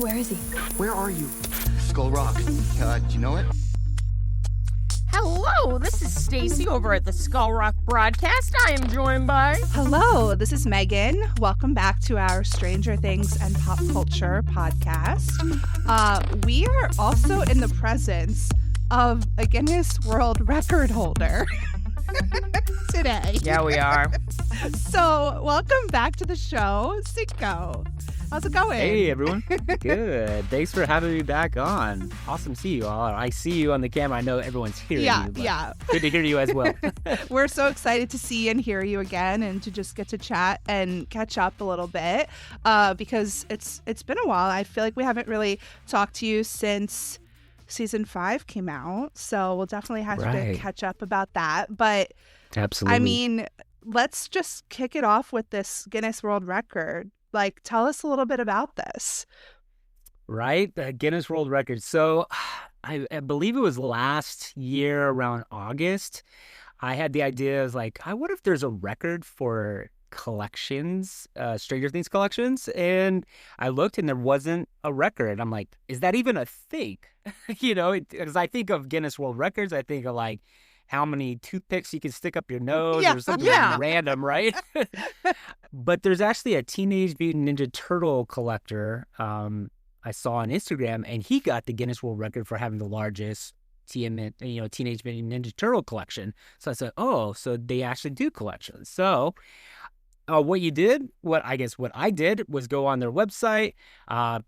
Where is he? Where are you? Skull Rock. Do you know it? Hello, this is Stacy over at the Skull Rock broadcast. I am joined by... Hello, this is Megan. Welcome back to our Stranger Things and Pop Culture podcast. We are also in the presence of a Guinness World Record holder today. Yeah, we are. So, welcome back to the show, Cinco. How's it going? Hey, everyone. Good. Thanks for having me back on. Awesome to see you all. I see you on the camera. I know everyone's hearing you. Yeah. Good to hear you as well. We're so excited to see and hear you again and to just get to chat and catch up a little bit because it's been a while. I feel like we haven't really talked to you since season 5 came out. So we'll definitely have to catch up about that. But absolutely. I mean, let's just kick it off with this Guinness World Record. Like, tell us a little bit about this. Right? The Guinness World Record. So I believe it was last year around August. I had the idea, I wonder if there's a record for collections, Stranger Things collections. And I looked and there wasn't a record. I'm like, is that even a thing? Because I think of Guinness World Records, I think of how many toothpicks you can stick up your nose or something random, right? But there's actually a Teenage Mutant Ninja Turtle collector I saw on Instagram, and he got the Guinness World Record for having the largest Teenage Mutant Ninja Turtle collection. So I said, oh, so they actually do collections. So what I did was go on their website,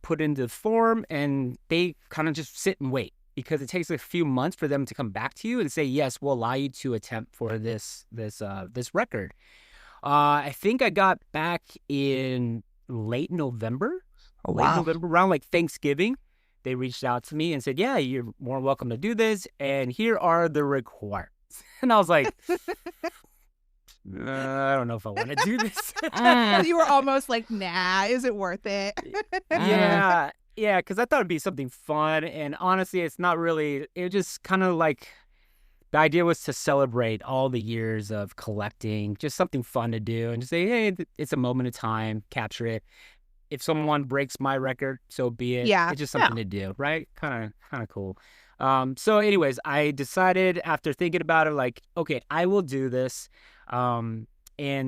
put in the form, and they kind of just sit and wait. Because it takes a few months for them to come back to you and say, yes, we'll allow you to attempt for this record. I think I got back in late November. Oh, wow. November, around Thanksgiving. They reached out to me and said, yeah, you're more welcome to do this. And here are the requirements. And I was like, I don't know if I want to do this. You were almost like, nah, is it worth it? Yeah, because I thought it'd be something fun, and honestly, it's not really. It just kind of the idea was to celebrate all the years of collecting, just something fun to do, and just say, hey, it's a moment of time, capture it. If someone breaks my record, so be it. Yeah, it's just something to do, right? Kind of cool. So, anyways, I decided after thinking about it, okay, I will do this, and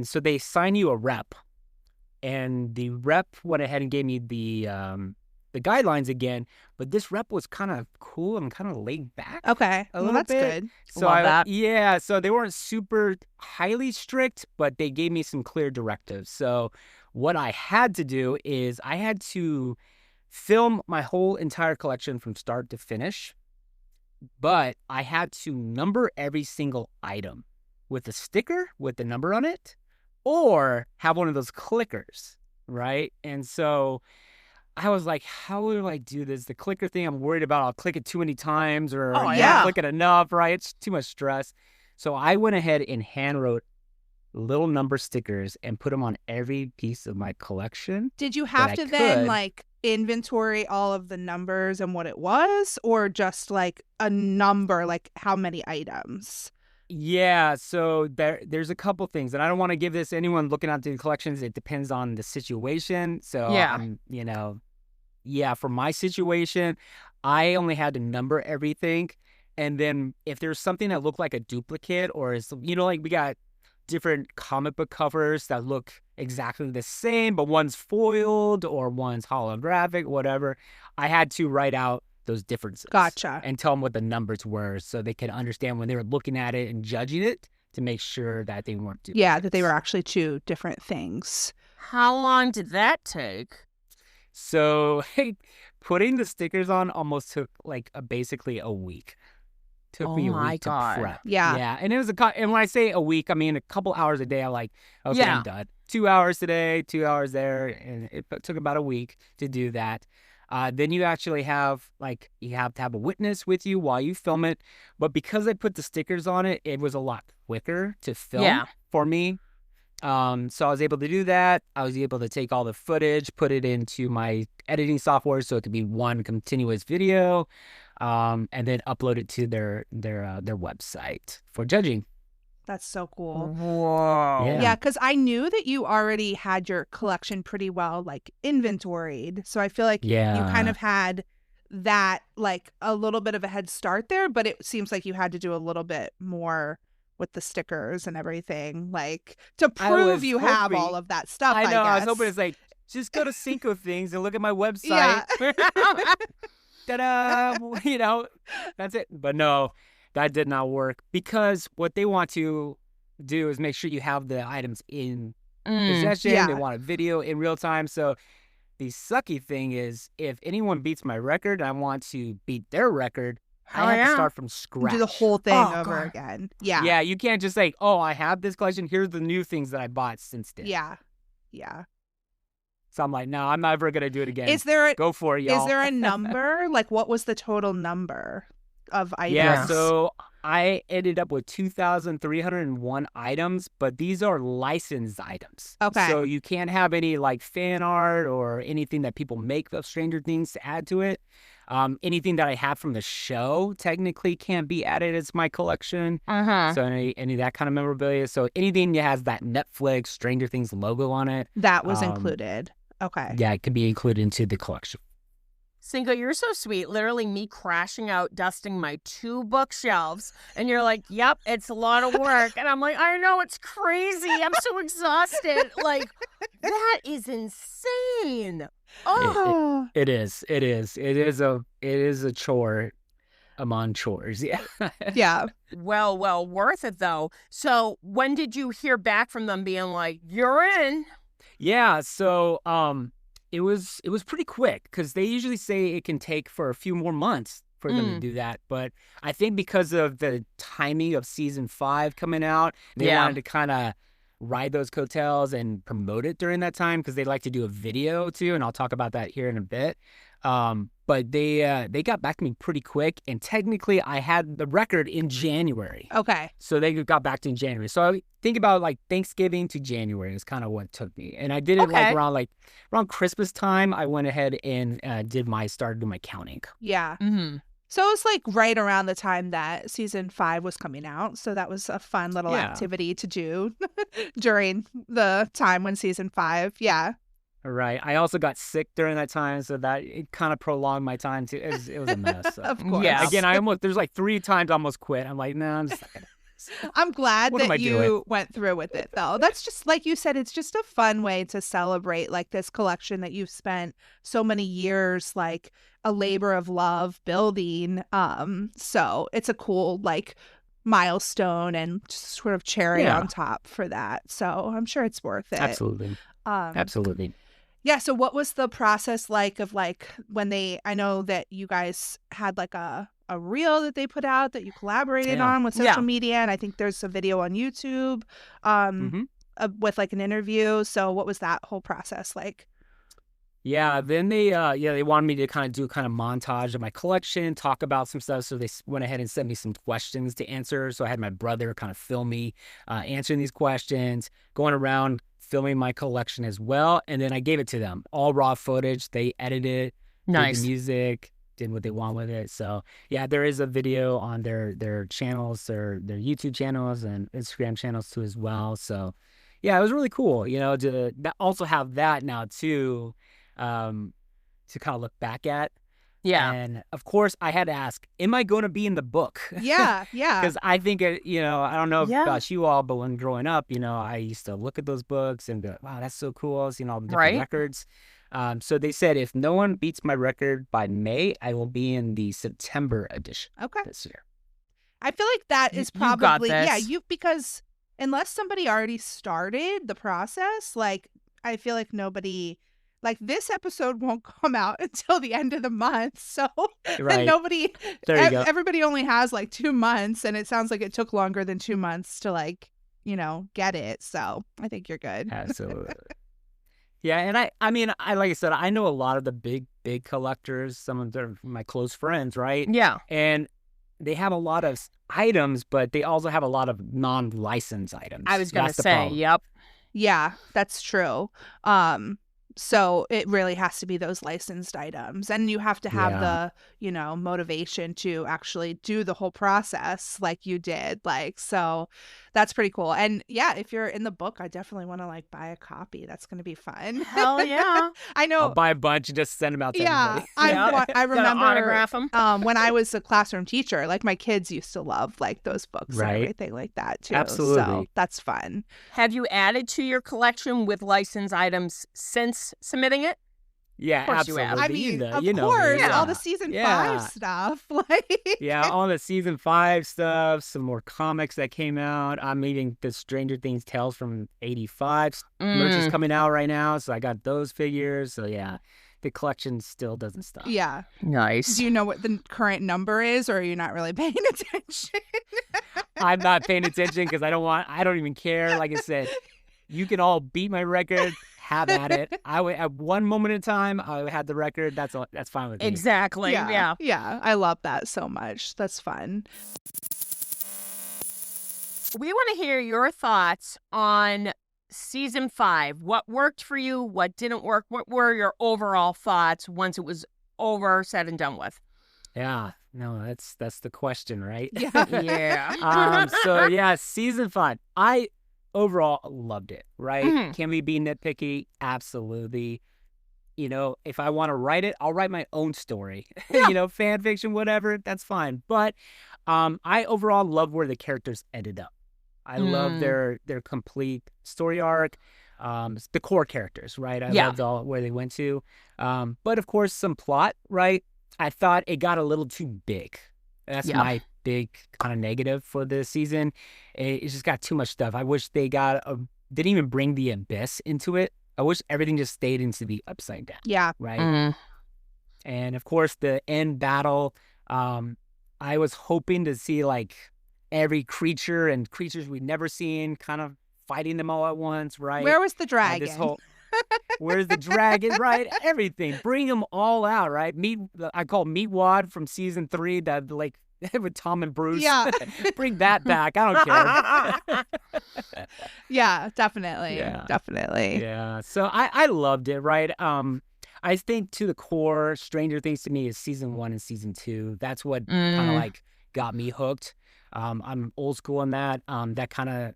so they sign you a rep, and the rep went ahead and gave me the guidelines again, but this rep was kind of cool and kind of laid back. Okay, a little that's bit. good. So so they weren't super highly strict, but they gave me some clear directives. So what I had to do is I had to film my whole entire collection from start to finish, but I had to number every single item with a sticker with the number on it, or have one of those clickers, right? And so I was like, how will I do this? The clicker thing, I'm worried about I'll click it too many times or not click it enough, right? It's too much stress. So I went ahead and hand wrote little number stickers and put them on every piece of my collection. Did you have to then inventory all of the numbers and what it was, or just a number, how many items? Yeah, so there's a couple things, and I don't want to give this to anyone looking out the collections. It depends on the situation. So, for my situation, I only had to number everything. And then if there's something that looked like a duplicate or is, we got different comic book covers that look exactly the same, but one's foiled or one's holographic, whatever, I had to write out those differences. Gotcha. And tell them what the numbers were so they could understand when they were looking at it and judging it to make sure that they weren't duplicates. Yeah, that they were actually 2 different things. How long did that take? So putting the stickers on almost took basically a week. Took me a week to prep. Yeah. And it was and when I say a week, I mean a couple hours a day. I'm like, okay, I'm done. 2 hours today, 2 hours there. And it took about a week to do that. Then you actually have you have to have a witness with you while you film it. But because I put the stickers on it, it was a lot quicker to film for me. So I was able to do that. I was able to take all the footage, put it into my editing software so it could be one continuous video, and then upload it to their website for judging. That's so cool. Whoa. Yeah. Yeah, because I knew that you already had your collection pretty well, like, inventoried. So I feel like you kind Yeah. of had that, like, a little bit of a head start there, but it seems like you had to do a little bit more with the stickers and everything, like, to I prove was you have all hoping- of that stuff, I know. I was guess. hoping it's like, just go to Cinco Things and look at my website. Yeah. Ta-da! You know, that's it. But no, that did not work because what they want to do is make sure you have the items in possession. yeah. They want a video in real time. So the sucky thing is, if anyone beats my record and I want to beat their record, Hell I have to yeah. start from scratch. Do the whole thing Oh, over God. again. Yeah. Yeah, you can't just say, oh, I have this collection. Here's the new things that I bought since then. Yeah. Yeah. So I'm like, no, I'm never going to do it again. Is there a, Go for it, y'all. is there a number? Like, what was the total number of items? Yeah, Yes. so I ended up with 2,301 items, but these are licensed items. Okay. So you can't have any like fan art or anything that people make of Stranger Things to add to it. Anything that I have from the show technically can't be added as my collection. Uh-huh. So any of that kind of memorabilia. So anything that has that Netflix Stranger Things logo on it, That was Um, included. Okay. yeah, it can be included into the collection. Cinco, you're so sweet. Literally me crashing out, dusting my 2 bookshelves. And you're like, yep, it's a lot of work. And I'm like, I know, it's crazy. I'm so exhausted. Like, that is insane. Oh, It is a chore among chores. Yeah. Yeah. well, worth it though. So when did you hear back from them being like, you're in? Yeah, so it was pretty quick because they usually say it can take for a few more months for them to do that. But I think because of the timing of season 5 coming out, they Yeah. wanted to kind of ride those coattails and promote it during that time because they like to do a video too, and I'll talk about that here in a bit. But they got back to me pretty quick, and technically I had the record in January. Okay. So they got back to me in January. So I think about like Thanksgiving to January is kind of what took me. And I did it Okay. around Christmas time. I went ahead and started doing my counting. Yeah. Mm-hmm. So it was like right around the time that season 5 was coming out. So that was a fun little Yeah. activity to do during the time when season 5. Yeah. Right. I also got sick during that time, so that it kind of prolonged my time too. It was a mess. So. Of course. Yeah. Again, there's like 3 times I almost quit. I'm like, no, I'm just not gonna. I'm glad What am I that you doing? went through with it, though. That's just, like you said, it's just a fun way to celebrate, like, this collection that you've spent so many years, like, a labor of love building. So it's a cool, like, milestone and just sort of cherry Yeah. on top for that. So I'm sure it's worth it. Absolutely. Absolutely. Yeah. So what was the process like of, like, when I know that you guys had, like, a reel that they put out that you collaborated Yeah. on with social Yeah. media, and I think there's a video on YouTube Mhm. with, like, an interview. So what was that whole process like? Yeah, then they wanted me to kind of do a kind of montage of my collection, talk about some stuff. So they went ahead and sent me some questions to answer. So I had my brother kind of film me answering these questions, going around filming my collection as well. And then I gave it to them, all raw footage. They edited it, Nice. did the music, did what they want with it. So yeah, there is a video on their channels, their YouTube channels and Instagram channels too as well. So yeah, it was really cool, to also have that now too. To kind of look back at. Yeah. And of course, I had to ask, am I going to be in the book? Yeah. Yeah. Because I think, I don't know Yeah. about you all, but when growing up, I used to look at those books and be like, wow, that's so cool. Seeing all the different Right. records. So they said, if no one beats my record by May, I will be in the September edition Okay. this year. I feel like that is You got probably, this. because unless somebody already started the process, like, I feel like nobody, like, this episode won't come out until the end of the month. So Right. nobody, There you go. everybody only has like 2 months, and it sounds like it took longer than 2 months to, like, get it. So I think you're good. Absolutely. Yeah, and I mean, like I said, I know a lot of the big collectors. Some of them are my close friends, right? Yeah. And they have a lot of items, but they also have a lot of non-licensed items. I was going to That's the say, problem. yep. Yeah, that's true. So it really has to be those licensed items, and you have to have Yeah. the, motivation to actually do the whole process like you did. Like, so That's pretty cool. And yeah, if you're in the book, I definitely want to like buy a copy. That's going to be fun. Hell yeah. I know. I'll buy a bunch and just send them out to Yeah, everybody. I Gotta remember autograph 'em. when I was a classroom teacher, like my kids used to love like those books Right. and everything like that too. So Absolutely. that's fun. Have you added to your collection with licensed items since submitting it? Yeah, Of course you have. absolutely. I mean, of you know course, me, yeah. all the season Yeah. 5 stuff. Like, Yeah, all the season 5 stuff, some more comics that came out. I'm eating the Stranger Things Tales from '85 merch is coming out right now, so I got those figures. So yeah, the collection still doesn't stop. yeah. Nice. Do you know what the current number is, or are you not really paying attention? I'm not paying attention because I don't even care. Like I said, you can all beat my record, have at it. At one moment in time, I had the record. That's fine with me. Exactly. Yeah. Yeah. I love that so much. That's fun. We want to hear your thoughts on season 5. What worked for you? What didn't work? What were your overall thoughts once it was over, said and done with? Yeah, no, that's the question, right? Yeah. Yeah. So yeah, season 5. I overall loved it, right? Mhm. Can we be nitpicky? Absolutely. You know, if I want to write it, I'll write my own story. Yeah. You know, fan fiction, whatever, that's fine. But I overall love where the characters ended up. I love their complete story arc. The core characters, right? I Yeah. loved all where they went to. But of course, some plot, right? I thought it got a little too big. That's Yeah. my big kind of negative for this season. It just got too much stuff. I wish they didn't even bring the abyss into it. I wish everything just stayed into the upside down, Yeah. right? Mm. And of course, the end battle. I was hoping to see like every creature and creatures we'd never seen, kind of fighting them all at once, right? Where was the Uh, dragon? this whole where's the dragon, right? Everything, bring them all out, right? I call Meatwad from season 3, that like with Tom and Bruce. Yeah. Bring that back. I don't care. Yeah, definitely. Yeah. Definitely. Yeah. So I loved it, right? I think to the core, Stranger Things to me is season 1 and season 2. That's what kind of like got me hooked. I'm old school in that. That kind of,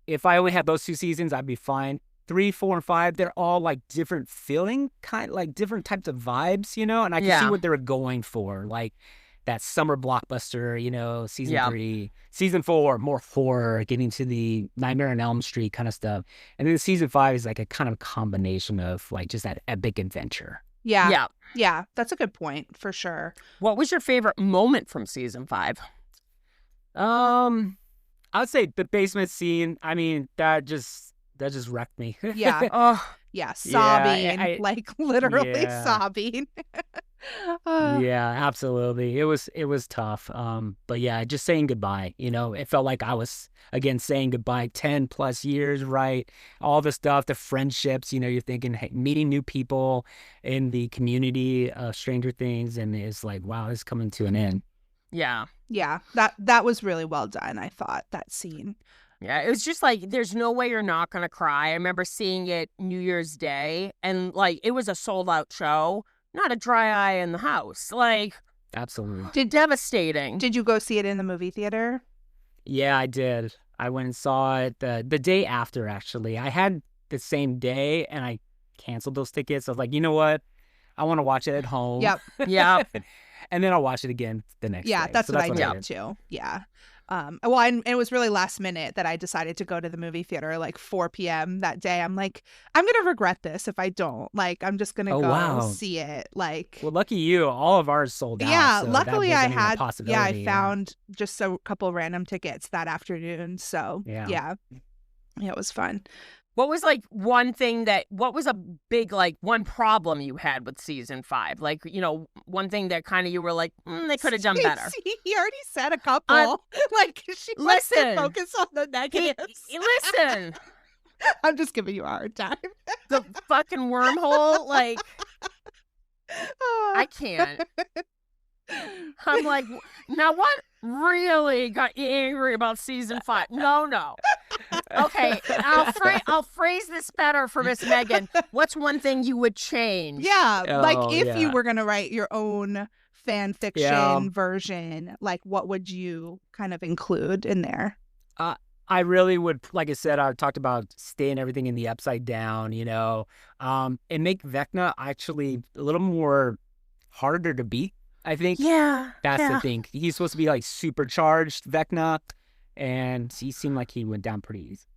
if I only had those 2 seasons, I'd be fine. 3, 4, and 5, they're all like different feeling, kind of like different types of vibes, you know? And I can see Yeah. what they were going for. Like that summer blockbuster, you know, season Yeah. 3. Season 4, more horror, getting to the Nightmare on Elm Street kind of stuff. And then season 5 is like a kind of combination of like just that epic adventure. Yeah. Yeah. Yeah. That's a good point for sure. What was your favorite moment from season 5? I would say the basement scene. I mean, that just wrecked me. Yeah. Oh, Yeah. Sobbing. I- like literally Yeah. sobbing. Yeah, absolutely. It was tough. But yeah, just saying goodbye. You know, it felt like I was again saying goodbye 10 plus years, right? All the stuff, the friendships, you know, you're thinking, hey, meeting new people in the community of Stranger Things, and it's like, wow, it's coming to an end. yeah. Yeah. That was really well done, I thought, that scene. Yeah, it was just like, there's no way you're not going to cry. I remember seeing it New Year's Day, and like, it was a sold out show, not a dry eye in the house. Like, Absolutely. devastating. Did you go see it in the movie theater? Yeah, I did. I went and saw it the day after, actually. I had the same day, and I canceled those tickets. I was like, you know what? I want to watch it at home. Yep. Yeah. And then I'll watch it again the next Yeah, day. that's So what I did. did too. Yeah. Well, and it was really last minute that I decided to go to the movie theater like 4 p.m. that day. I'm like, I'm going to regret this if I don't. Like, I'm just going to Oh, go wow. see it. Like, Well, lucky you. All of ours sold out. yeah, so that luckily I wasn't even a had, yeah, possibility, I found just a couple random tickets that afternoon. So, Yeah. yeah, it was fun. What was like what was a big, like, one problem you had with season 5? Like, you know, one thing that kind of you were like, they could have done better. See, he already said a couple. Like, she wants to listen. focus on the negatives. Listen, I'm just giving you a hard time. the fucking wormhole, like, I can't. I'm like, now what really got you angry about season 5? No. Okay, I'll phrase this better for Miss Megan. What's one thing you would change? Yeah, like Oh, if you yeah. were gonna write your own fan fiction Yeah. version, like what would you kind of include in there? I really would, like I said, I talked about staying everything in the upside down, and make Vecna actually a little more harder to beat. I think that's the thing. He's supposed to be like supercharged Vecna, and he seemed like he went down pretty easy.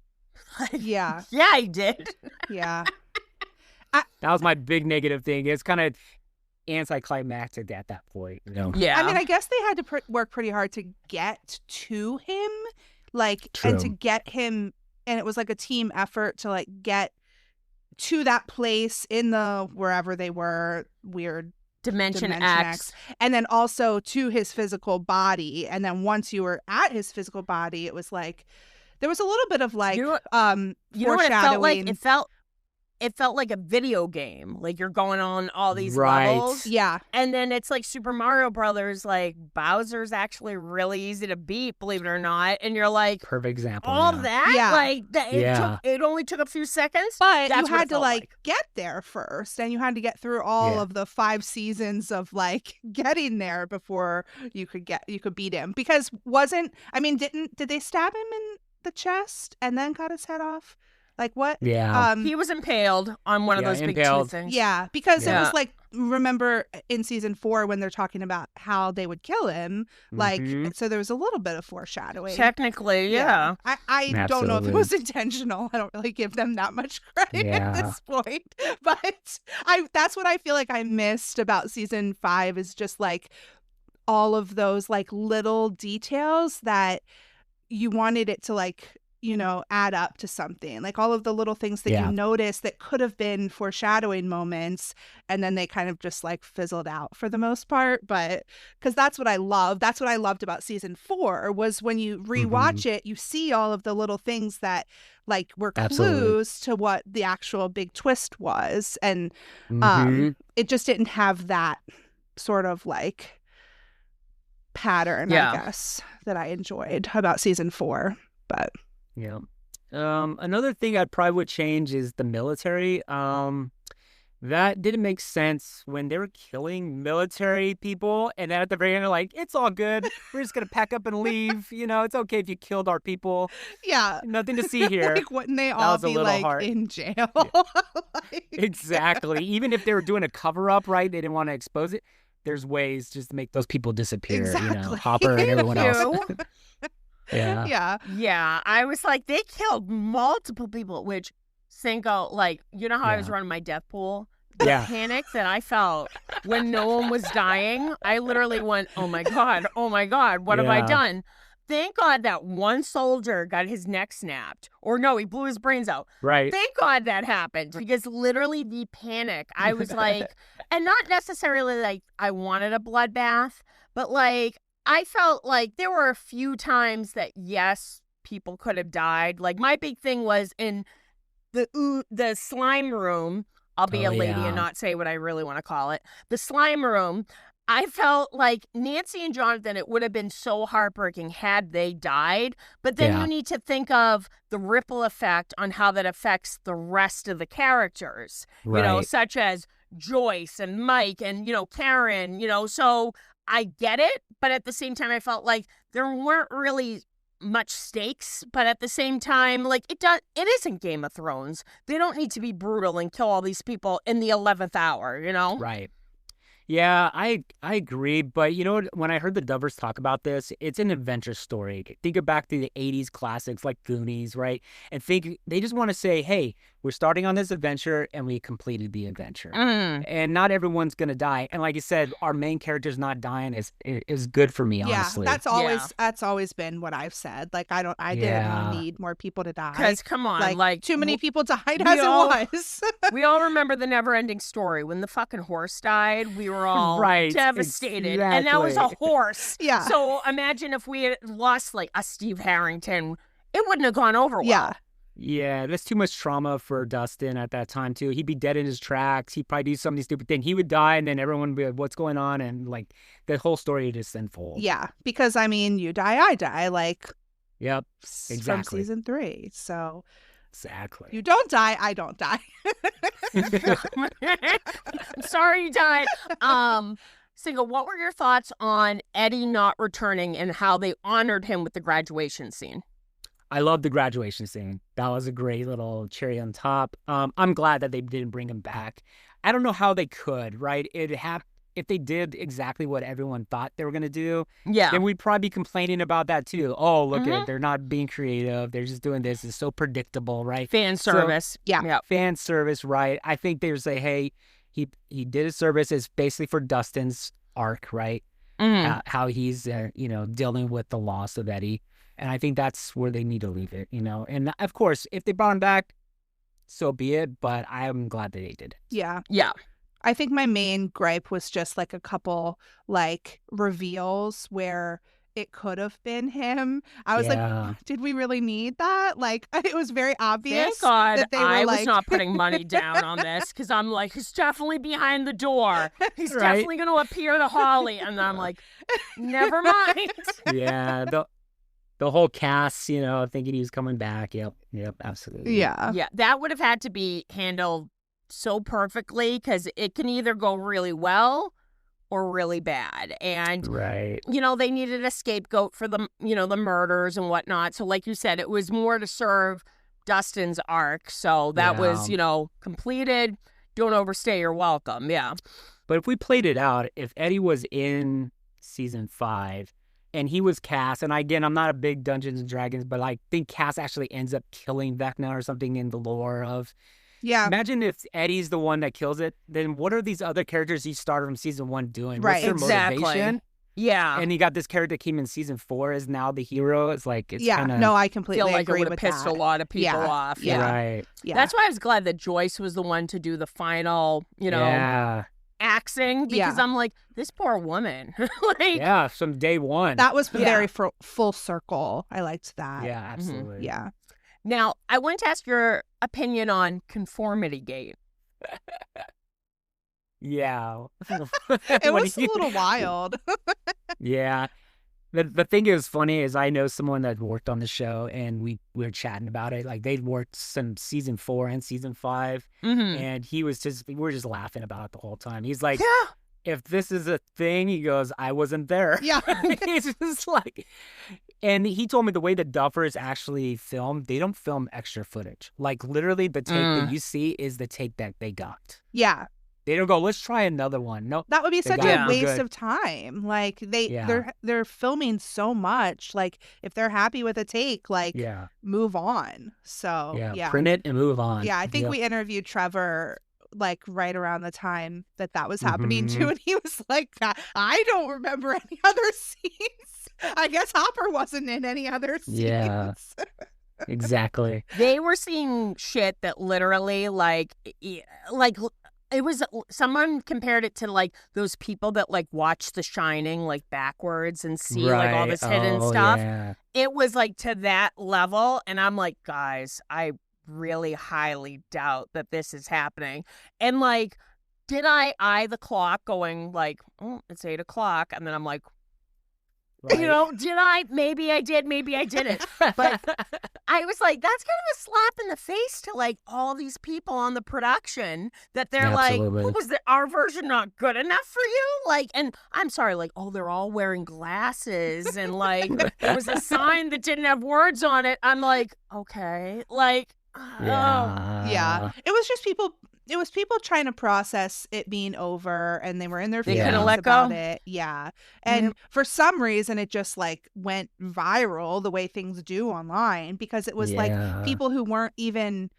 Yeah. Yeah, he did. Yeah. That was my big negative thing. It's kind of anticlimactic at that point, Yeah. I mean, I guess they had to work pretty hard to get to him, and to get him, and it was like a team effort to like get to that place in the wherever they were, weird Dimension X. and then also to his physical body. And then once you were at his physical body, it was like there was a little bit of like You know what it felt like? foreshadowing. It felt like a video game. Like you're going on all these Right. levels. Yeah. And then it's like Super Mario Brothers, like Bowser's actually really easy to beat, believe it or not. And you're like, Perfect example. all yeah. that? Yeah. Like that Yeah. it only took a few seconds. But That's you what had it to felt like like. get there first, and you had to get through all Yeah. of the 5 seasons of like getting there before you could beat him. Because did they stab him in the chest and then cut his head off? Like what? Yeah. He was impaled on one of Yeah, those big impaled. tooth things. Yeah, because it Yeah. was like, remember in season 4 when they're talking about how they would kill him, like, Mhm. so there was a little bit of foreshadowing. Technically, yeah. I don't know if it Absolutely. was intentional. I don't really give them that much credit Yeah. at this point. But that's what I feel like I missed about season 5 is just like all of those like little details that you wanted it to like, add up to something. Like all of the little things that Yeah. you noticed that could have been foreshadowing moments, and then they kind of just like fizzled out for the most part. But because that's what I love. That's what I loved about season 4 was when you rewatch it, you see all of the little things that like were Absolutely. clues to what the actual big twist was. And Mhm. it just didn't have that sort of like pattern, Yeah. I guess, that I enjoyed about season 4. But Yeah. Another thing I probably would change is the military. That didn't make sense when they were killing military people, and then at the very end, they're like, "It's all good. We're just gonna pack up and leave. It's okay if you killed our people. yeah. Nothing to see here." Like, wouldn't they all was a be little like hard. in jail? Like- Exactly. Even if they were doing a cover up, right? They didn't want to expose it. There's ways just to make those people disappear. Exactly. Hopper and everyone else. You? Yeah. Yeah. Yeah, I was like, they killed multiple people, which Cinco, like, you know how I was Yeah. running my death pool? The Yeah. panic that I felt when no one was dying, I literally went, oh my God, what have I Yeah. done? Thank God that one soldier got his neck snapped. Or no, he blew his brains out. Right. Thank God that happened because literally the panic, I was like, and not necessarily like I wanted a bloodbath, but like I felt like there were a few times that, yes, people could have died. Like my big thing was in the slime room. I'll be Oh, a lady yeah. and not say what I really want to call it. The slime room. I felt like Nancy and Jonathan, it would have been so heartbreaking had they died. But then Yeah. you need to think of the ripple effect on how that affects the rest of the characters, Right. such as Joyce and Mike and, Karen, So I get it. But at the same time, I felt like there weren't really much stakes. But at the same time, like it isn't Game of Thrones. They don't need to be brutal and kill all these people in the 11th hour, Right. Yeah, I agree. But when I heard the Dovers talk about this, it's an adventure story. Think back to the 80s classics like Goonies, right? And they just want to say, hey, we're starting on this adventure and we completed the adventure. And not everyone's going to die. And like you said, our main character's not dying is good for me, honestly. Yeah, that's always been what I've said. Like I didn't Yeah. need more people to die. Because come on, like too many people died we as all- it was. we all remember the never-ending story when the fucking horse died. We were all Right, devastated, and that was a exactly. horse. Yeah. So imagine if we had lost like a Steve Harrington, it wouldn't have gone over well. Yeah. Yeah, that's too much trauma for Dustin at that time, too. He'd be dead in his tracks. He'd probably do something stupid thing. He would die, and then everyone would be like, what's going on? And, like, the whole story would just unfold. Yeah, because you die, I die, like Yep, from exactly. season 3. So Exactly. you don't die, I don't die. I'm sorry you died. Single, what were your thoughts on Eddie not returning and how they honored him with the graduation scene? I love the graduation scene. That was a great little cherry on top. I'm glad that they didn't bring him back. I don't know how they could, right? If they did exactly what everyone thought they were going to do, Yeah. then we'd probably be complaining about that too. Oh, look at Mhm. it. They're not being creative. They're just doing this. It's so predictable, right? Fan service. Yeah. Fan service, right? I think they would say, hey, he did his service. It's basically for Dustin's arc, right? Mhm. How he's, dealing with the loss of Eddie. And I think that's where they need to leave it, And of course, if they brought him back, so be it. But I'm glad that they did. Yeah. Yeah. I think my main gripe was just like a couple like reveals where it could have been him. I was Yeah. like, did we really need that? Like, it was very obvious. Thank God that they were I was like- not putting money down on this because I'm like, he's definitely behind the door. He's Right. definitely going to appear to Holly. And I'm like, never mind. Yeah. The whole cast, thinking he was coming back. Yep, absolutely. Yeah. Yeah, that would have had to be handled so perfectly because it can either go really well or really bad. And, Right. they needed a scapegoat for the, the murders and whatnot. So like you said, it was more to serve Dustin's arc. So that was, completed. Don't overstay your welcome. Yeah. But if we played it out, if Eddie was in season 5 and he was Cass, and again, I'm not a big Dungeons and Dragons, but I think Cass actually ends up killing Vecna or something in the lore of. Yeah. Imagine if Eddie's the one that kills it, then what are these other characters he started from season 1 doing? Right. What's their Exactly. motivation? Yeah. And he got this character that came in season 4 is now the hero. It's like, it's Yeah. kind of. No, I I completely feel like it agree would have with pissed that. a lot of people Yeah. off. Yeah. Right. Yeah. That's why I was glad that Joyce was the one to do the final, Yeah. axing because Yeah. I'm like, this poor woman. like, Yeah. From day one. That was Yeah. very full circle. I liked that. Yeah, absolutely. Yeah. Now, I want to ask your opinion on Conformity Gate. Yeah. It What was do a you- little wild. Yeah. The thing is funny is I know someone that worked on the show and we were chatting about it. Like they'd worked some season 4 and season 5 Mm-hmm. and we were just laughing about it the whole time. He's like, Yeah. if this is a thing, he goes, I wasn't there. Yeah. It's just like, and he told me the way the Duffers actually film, they don't film extra footage. Like literally the take that you see is the take that they got. Yeah. They don't go, let's try another one. No. That would be They such got it. a We're waste good. of time. Like Yeah. they're filming so much. Like if they're happy with a take, like Yeah. move on. So Yeah. yeah. Print it and move on. Yeah, I think Yep. we interviewed Trevor like right around the time that was happening too, Mhm. and he was like, "I don't remember any other scenes. I guess Hopper wasn't in any other scenes." Yeah. Exactly. They were seeing shit that literally, like it was someone compared it to like those people that like watch The Shining like backwards and see like all Right. this hidden Oh, stuff. Yeah. It was like to that level, and I'm like, guys, I really highly doubt that this is happening. And like, did I eye the clock going like, oh, it's 8:00, and then I'm like, Right. did I? Maybe I did, maybe I didn't. But I was like, that's kind of a slap in the face to like all these people on the production that they're Absolutely. like, was our version not good enough for you? Like, and I'm sorry, like, oh, they're all wearing glasses and like there was a sign that didn't have words on it. I'm like, okay, like, oh. Yeah. It was just people. It was people trying to process it being over, and they were in their They feelings couldn't let about go. it. Yeah, and for some reason, it just like went viral the way things do online because it was like Yeah. people who weren't even,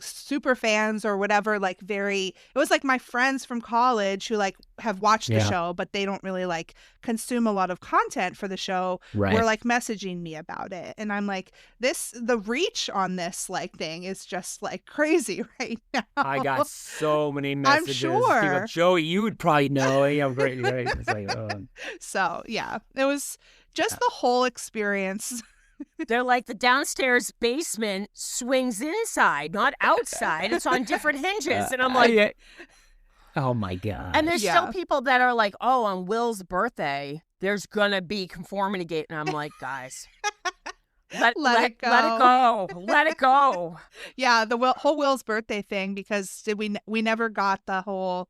super fans or whatever. Like it was like my friends from college who like have watched the Yeah. show, but they don't really like consume a lot of content for the show. Right. Were like messaging me about it, and I'm like, the reach on this like thing is just like crazy right now. I got so many messages. sure. People, Joey, you would probably know. Yeah, great. It's like, So yeah, it was just the whole experience. They're like, the downstairs basement swings inside, not outside. It's on different hinges. And I'm like, yeah. Oh my God. and there's Yeah. still people that are like, oh, on Will's birthday, there's gonna be Conformity Gate. And I'm like, guys, let it go. Let it go. Yeah, the whole Will's birthday thing, because we never got the whole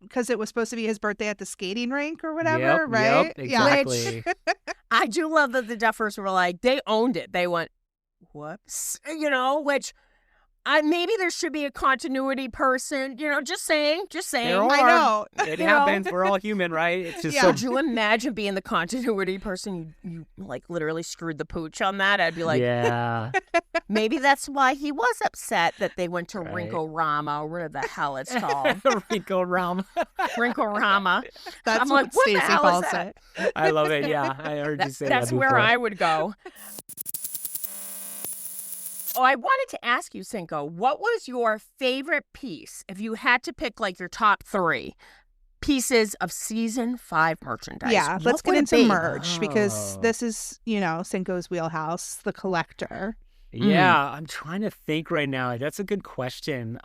because it was supposed to be his birthday at the skating rink or whatever, Yep, right? Yep, exactly. I do love that the Duffers were like, they owned it. They went, whoops, which maybe there should be a continuity person, just saying. There are. I know. It happens. We're all human, right? It's just Could you imagine being the continuity person? You like literally screwed the pooch on that. I'd be like, yeah. maybe that's why he was upset that they went to Right. Rinkorama, or whatever the hell it's called. Rico Ram. Rinkorama. That's I'm what like, what the Stacey hell calls is that? it. I love it. Yeah, I heard you say That's that where before. I would go. Oh, I wanted to ask you, Cinco, what was your favorite piece if you had to pick like your top 3 pieces of season 5 merchandise? Yeah, let's What get would it into be? merch because Oh. this is, Cinco's wheelhouse, the collector. Yeah, I'm trying to think right now. That's a good question.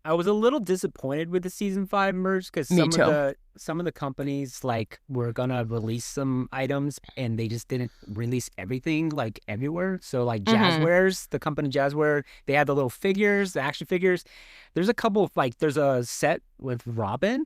I was a little disappointed with the season 5 merch because Me too. some of the companies like were gonna release some items and they just didn't release everything like everywhere. So like Jazzwares, the company Jazzware, they had the little figures, the action figures. There's a couple of there's a set with Robin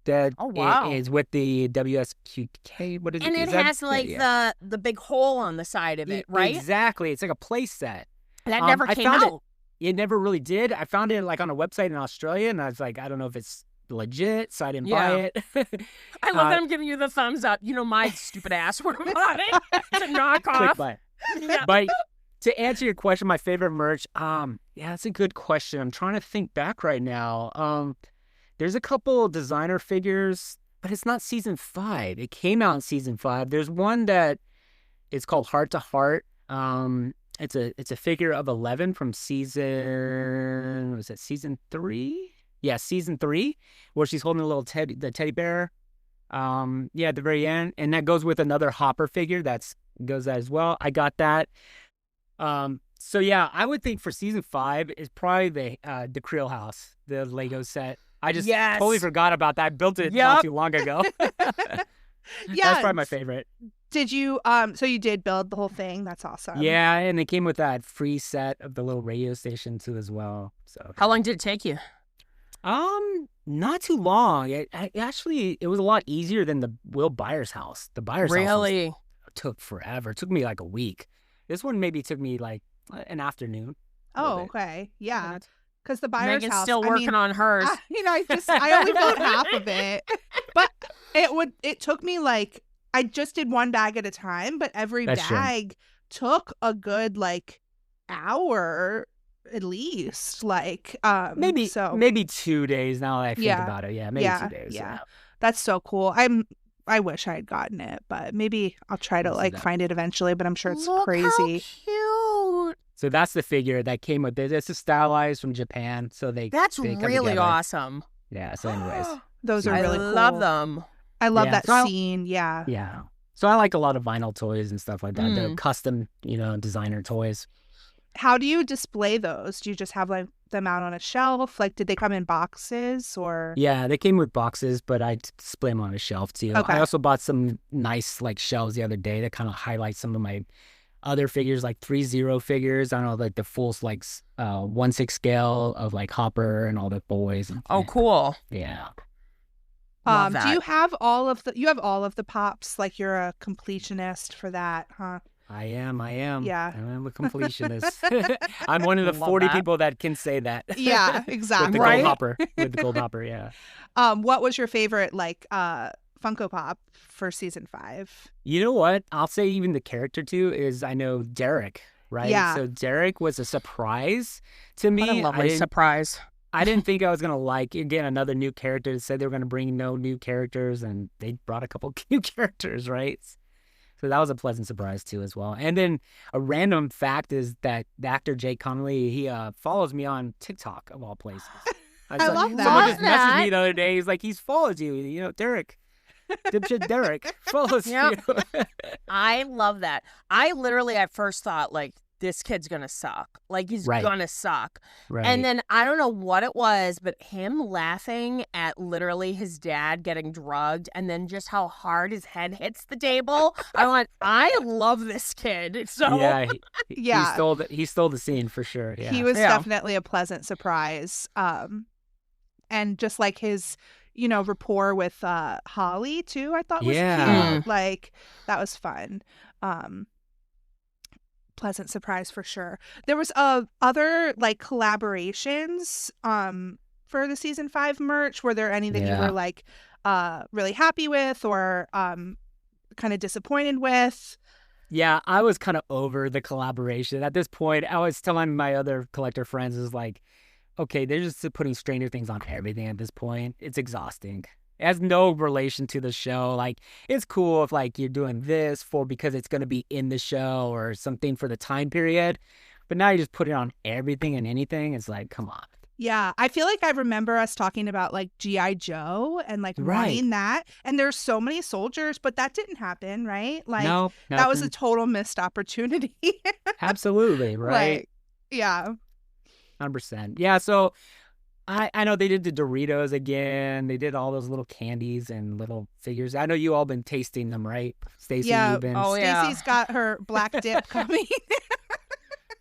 that Oh, wow. is with the WSQK. What is And it? it Is that- has like yeah. the big hole on the side of it, right? Exactly. It's like a play set. That Um, never I came found out. It never really did. I found it like on a website in Australia, and I was like, I don't know if it's legit, so I didn't buy it. I love that I'm giving you the thumbs up. My stupid ass would have bought it. It's a knockoff. Click buy. Yeah. But to answer your question, my favorite merch, yeah, that's a good question. I'm trying to think back right now. There's a couple designer figures, but it's not season 5. It came out in season 5. There's one that is called Heart to Heart. It's a figure of 11 from season 3? Yeah, season 3, where she's holding a little teddy bear. At the very end, and that goes with another Hopper figure goes that as well. I got that. So yeah, I would think for season 5 is probably the Creel House, the Lego set. I just Yes. totally forgot about that. I built it Yep. not too long ago. Yeah. That's probably my favorite. Did you, so you did build the whole thing? That's awesome. Yeah, and it came with that free set of the little radio station too as well. So How long did it take you? not too long. It was a lot easier than the Will Byers house. The Byers house Really? took forever. It took me like a week. This one maybe took me like an afternoon. a little Oh, bit. okay. Yeah. Because the buyer's Megan's house. still working on hers. I only built half of it, but it took me like, I just did one bag at a time, but every That's true. bag took a good like hour at least. Maybe 2 days now that I think Yeah. about it. Yeah, maybe Yeah, 2 days. yeah. That's so cool. I wish I had gotten it, but maybe I'll try to Let's see like that. find it eventually, but I'm sure it's Look crazy. How cute. So that's the figure that came with it. It's a stylized from Japan. So That's they come really together. awesome. Yeah. So anyways, Those are I really cool. love them. I love Yeah, that so I'll- scene. Yeah. yeah. So I like a lot of vinyl toys and stuff like that. The Mm. custom, designer toys. How do you display those? Do you just have like them out on a shelf? Like, did they come in boxes or? Yeah, they came with boxes, but I display them on a shelf too. Okay. I also bought some nice like shelves the other day that kind of highlight some of my other figures, like 3-0 figures. I don't know, like the full 1/6 scale of like Hopper and all the boys. Oh, cool. Yeah. Love Do that. you have all of the pops? Like you're a completionist for that, huh? I am. Yeah. I am a completionist. I'm one of the Love 40 that. people that can say that. Yeah, With exactly. the Right? gold hopper. With the gold hopper, yeah. What was your favorite Funko Pop for season 5? You know what? I'll say even the character too is I know Derek, right? Yeah. So Derek was a surprise to me. What a lovely surprise. I didn't think I was going to like, again, another new character. They said they were going to bring no new characters, and they brought a couple new characters, right? So that was a pleasant surprise, too, as well. And then a random fact is that the actor Jake Connolly, he follows me on TikTok, of all places. I love that. Someone just Love messaged that. me the other day. He's like, he's followed you. Derek. Dipshit Derek follows Yep. you. I love that. I literally at first thought like this kid's gonna suck. Like he's Right. gonna suck. Right. And then I don't know what it was, but him laughing at literally his dad getting drugged and then just how hard his head hits the table. I went, I love this kid. So yeah, Yeah. he stole the scene for sure. Yeah. He was Yeah. definitely a pleasant surprise. And just like his, rapport with Holly too. I thought was Yeah. cute. Like that was fun. Pleasant surprise for sure. There was other like collaborations for the season 5 merch. Were there any that you were like really happy with or kind of disappointed with? Yeah, I was kind of over the collaboration. At this point, I was telling my other collector friends, is like, okay, they're just putting Stranger Things on everything at this point. It's exhausting. It has no relation to the show. Like, it's cool if, like, you're doing this because it's going to be in the show or something for the time period. But now you just put it on everything and anything. It's like, come on. Yeah, I feel like I remember us talking about like G.I. Joe and like wanting that. And there's so many soldiers, but that didn't happen, right? Like No, that was a total missed opportunity. Absolutely, right? Like, yeah. 100%. Yeah, so I know they did the Doritos again. They did all those little candies and little figures. I know you all been tasting them, right? Stacey, Yeah. you've been... Oh, yeah. Stacey's got her black dip coming.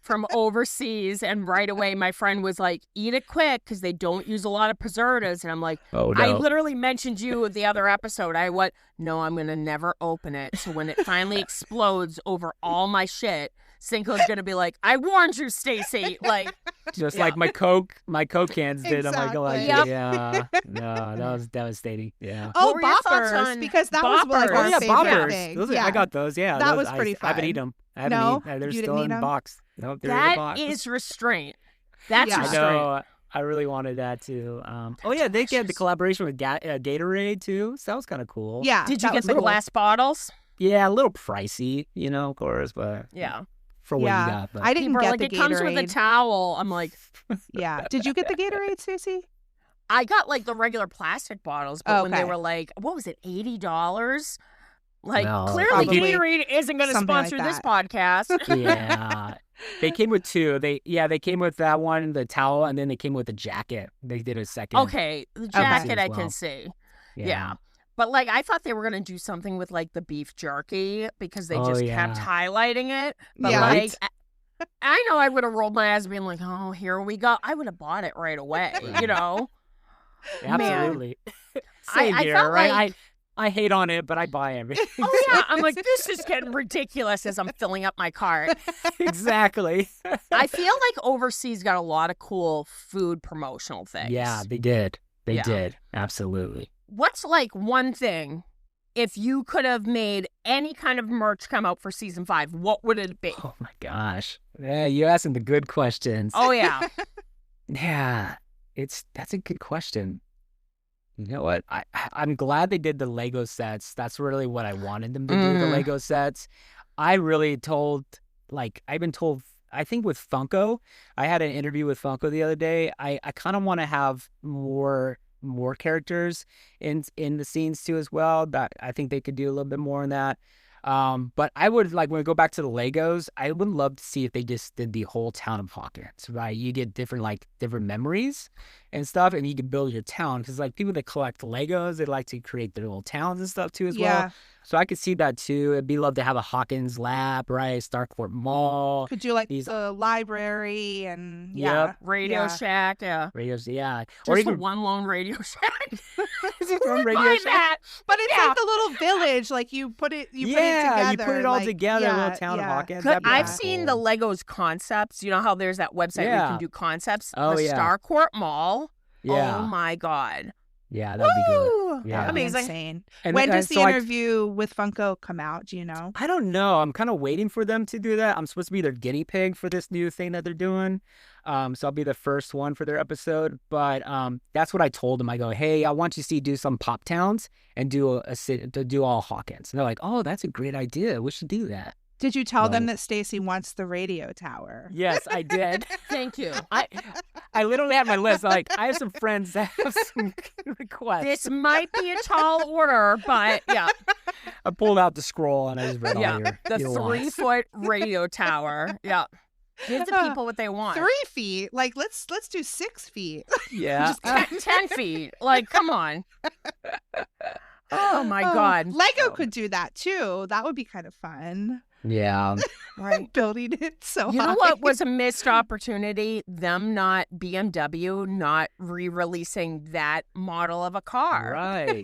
From overseas, and right away my friend was like, eat it quick because they don't use a lot of preservatives. And I'm like, Oh, I no. literally mentioned you the other episode. No, I'm gonna never open it. So when it finally explodes over all my shit, Cinco's gonna be like, I warned you, Stacey. Like, Just Yeah. like my Coke cans did. I'm Exactly. like, Yep. yeah. No, that was devastating. Yeah. Oh, What were your thoughts boppers, on because that was like Boppers? our Oh, yeah, favorite boppers. thing. Those yeah. I got those, yeah. That those, was pretty I haven't fun. eaten them. I haven't No? eaten. They're You still didn't in eat 'em? box. Nope, they're in the that box. is restraint. That's Yeah. I restraint. know. I really wanted that too. Oh yeah, they get the delicious. collaboration with Gatorade too. So that was kind of cool. Yeah. Did you that get was the cool. glass bottles? Yeah, a little pricey, of course, but Yeah. for what Yeah. you got. But I didn't People are get like, the it comes with a Gatorade. towel. I'm like, Yeah. Did you get the Gatorade, Stacey? I got like the regular plastic bottles, but when they Okay. were like, what was it, $80? Like, No, clearly probably Gatorade isn't going to something like sponsor this that. podcast. yeah. They came with two. They came with that one, the towel, and then they came with the jacket. They did a second. Okay, the jacket as I well. can see. Yeah. But like, I thought they were going to do something with like the beef jerky because they Oh, just yeah. kept highlighting it. But Yeah. like, I know I would have rolled my eyes being like, oh, here we go. I would have bought it right away, you know? Absolutely. I Same here, felt right? like- I hate on it, but I buy everything. Oh, yeah. I'm like, this is getting ridiculous as I'm filling up my cart. Exactly. I feel like overseas got a lot of cool food promotional things. Yeah, they did. They Yeah. did. Absolutely. What's like one thing, if you could have made any kind of merch come out for season 5, what would it be? Oh my gosh. Yeah, you're asking the good questions. Oh, yeah. Yeah, that's a good question. You know what? I'm glad they did the Lego sets. That's really what I wanted them to do, the Lego sets. I've been told, I think with Funko, I had an interview with Funko the other day. I kind of want to have more characters in the scenes too as well. That I think they could do a little bit more in that. But I would when we go back to the Legos, I would love to see if they just did the whole town of Hawkins, right? You get different memories and stuff, and you can build your town because people that collect Legos, they like to create their little towns and stuff too as well. So I could see that too. It'd be love to have a Hawkins lab, right? Starcourt Mall. Could you like These- the library and Yep. Radio Yeah. Shack, yeah. Radios, yeah. Just Or the even one lone Radio Shack. Just one Radio Buy Shack. that. But it's Yeah. like the little village, like you put it together. you put it all like, together, yeah, little town of yeah. Hawkins. Good. That'd be I've kinda seen cool. the Legos concepts. You know how there's that website where you Yeah. can do concepts? Oh, the yeah. Starcourt Mall. Yeah, Oh, my God. yeah, that'd be good. Woo! Yeah. That'd be Amazing. insane. And When then- does the so I- interview with Funko come out? Do you know? I don't know. I'm kind of waiting for them to do that. I'm supposed to be their guinea pig for this new thing that they're doing. So I'll be the first one for their episode. But that's what I told them. I go, hey, I want you to do some pop towns and do to do all Hawkins. And they're like, oh, that's a great idea. We should do that. Did you tell them Right. that Stacey wants the radio tower? Yes, I did. Thank you. I literally had my list. I have some friends that have some requests. This might be a tall order, but yeah. I pulled out the scroll and I just read all Yeah. your The your wants. 3-foot radio tower. Yeah. Give the people what they want. 3 feet? Like let's do 6 feet. Yeah. Just 10 feet. Like, come on. Oh, my God. Lego could do that too. That would be kind of fun. Yeah. Right. building it so You high. know what was a missed opportunity? Them not BMW not re-releasing that model of a car. Right.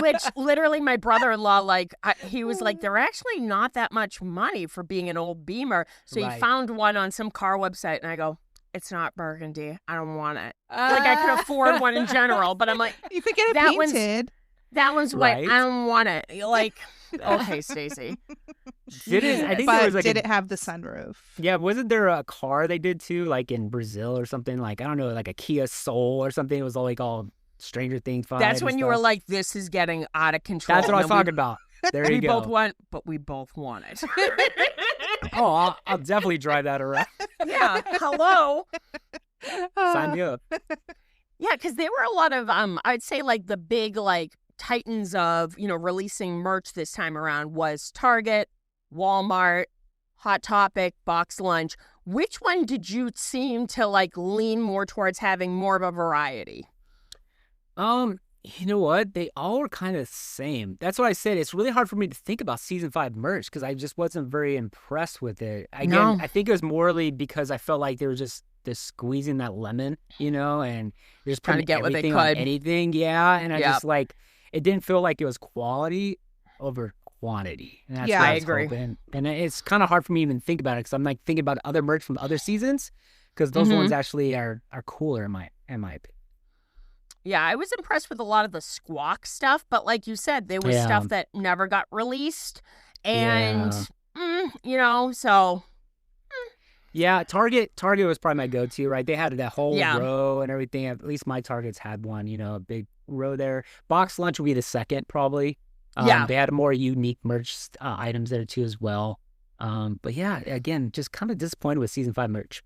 Which literally my brother-in-law, like, he was like, they're actually not that much money for being an old Beamer. So he Right. found one on some car website, and I go, it's not burgundy. I don't want it. Like, I could afford one in general, but I'm like, You could get it That one's- painted. that one's white. Right. I don't want it. You're like, okay, Stacey. I think But there was like did a, it have the sunroof? yeah, wasn't there a car they did too, like in Brazil or something? Like, I don't know, like a Kia Soul or something. It was like all Stranger Things vibes. That's and when you were stuff. like, this is getting out of control. That's what I was And then talking about. There We you go. both want, but we both want it. Oh, I'll definitely drive that around. Yeah. Hello. Sign me up. Yeah, because there were a lot of I'd say like the big like titans of, releasing merch this time around was Target, Walmart, Hot Topic, Box Lunch. Which one did you seem to like lean more towards having more of a variety? You know what? They all were kind of the same. That's what I said. It's really hard for me to think about season 5 merch because I just wasn't very impressed with it. Again, No. I think it was morally because I felt like they were just squeezing that lemon, and they're just Trying to putting get what they everything on could. anything. Yeah, and I Yep. just like it didn't feel like it was quality over quantity. And that's Yeah, what I was agree. hoping. And it's kind of hard for me to even think about it because I'm like thinking about other merch from other seasons because those Mhm. ones actually are cooler in my opinion. Yeah, I was impressed with a lot of the Squawk stuff, but like you said, there was Yeah. stuff that never got released, and so Yeah, Target was probably my go-to, right? They had that whole Yeah. row and everything. At least my Targets had one, a big row there. Box Lunch would be the second, probably. Yeah. They had more unique merch items there too as well. But yeah, again, just kind of disappointed with season 5 merch.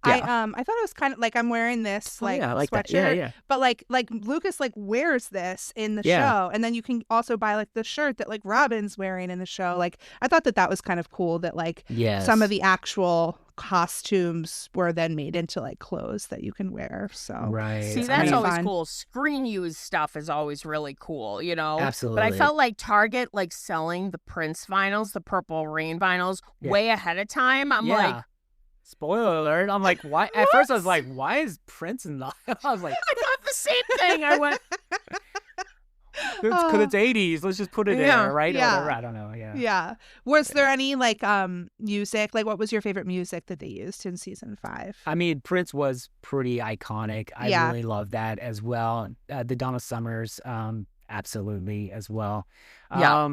I thought it was kind of like I'm wearing this Oh, yeah, I like sweatshirt, that. Yeah. but like Lucas like wears this in the Yeah. show, and then you can also buy like the shirt that like Robin's wearing in the show. Like I thought that was kind of cool that like Yes. some of the actual costumes were then made into like clothes that you can wear. So Right. see, It's that's pretty always fun. cool. Screen use stuff is always really cool, Absolutely. But I felt like Target like selling the Prince vinyls, the Purple Rain vinyls, Yeah. way ahead of time. I'm like, Spoiler alert. I'm like, why? At first, I was like, why is Prince in the. I was like, I thought the same thing. I went, because it's 80s. Let's just put it Yeah. there, right? Or Yeah. whatever. I don't know. Yeah. yeah. Was there any like music? Like what was your favorite music that they used in season 5? I mean, Prince was pretty iconic. I Yeah. really love that as well. The Donna Summers, absolutely as well. Yeah.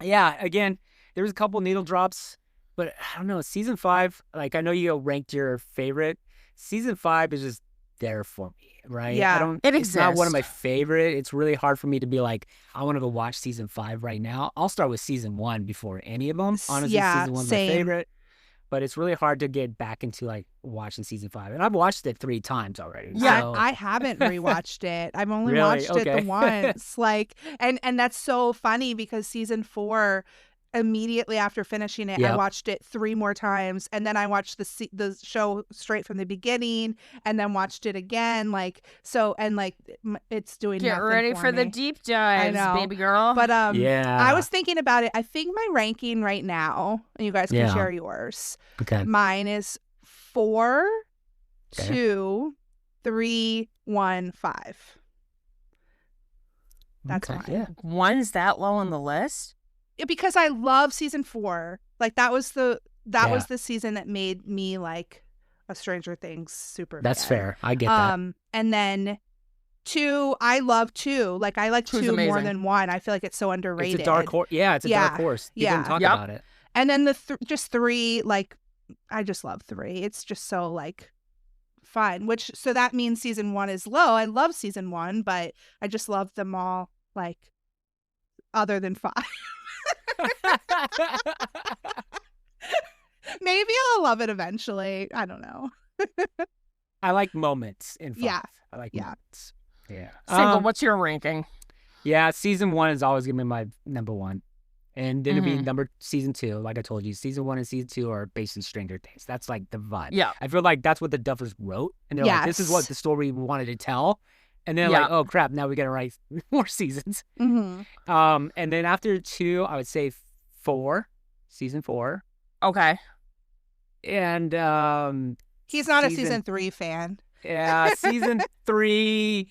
Yeah. Again, there was a couple needle drops, but I don't know. Season 5, like I know you ranked your favorite. Season 5 is just there for me, right? Yeah, I don't. it It's not one of my exists. favorite. It's really hard for me to be like, I want to go watch season 5 right now. I'll start with season 1 before any of them. Honestly, Yeah, season 1's same. my favorite. But it's really hard to get back into like watching season 5, and I've watched it 3 times already. Yeah, so- I haven't rewatched it. I've only Really? watched it Okay. the once. Like, and that's so funny because season 4, immediately after finishing it, I Yep. watched it 3 more times, and then I watched the show straight from the beginning, and then watched it again. Like so, and like it's doing. get nothing ready for the me. deep dives, know. baby girl. But yeah, I was thinking about it. I think my ranking right now, and you guys can Yeah. share yours. okay. Mine is 4, Okay. 2, 3, 1, 5. That's Okay, mine. yeah. One's that low on the list? Because I love season 4. Like that was the Yeah. season that made me like a Stranger Things super That's fan. fair. I get that. And then 2, I love 2. Like I like 2's 2 more amazing. than 1. I feel like it's so It's underrated. a dark horse. Yeah, it's a dark Yeah, horse. You yeah. didn't talk Yep. about it. And then just 3, like I just love 3. It's just so like fun. So that means season 1 is low. I love season 1, but I just love them all like other than 5. Maybe I'll love it eventually. I don't know. I like moments in 5. Yeah. I like Yeah. moments. Yeah. Single, what's your ranking? Yeah, season 1 is always gonna be my number 1. And then it'll be Mhm. season 2. Like I told you, season 1 and season 2 are based on Stranger Things. That's like the vibe. Yeah. I feel like that's what the Duffers wrote. And they're like, this is what Yes. the story we wanted to tell. And then Yeah. like, oh crap, now we gotta write more seasons. Mm-hmm. And then after 2, I would say 4. season 4. Okay. And He's not a season 3 fan. Yeah, season 3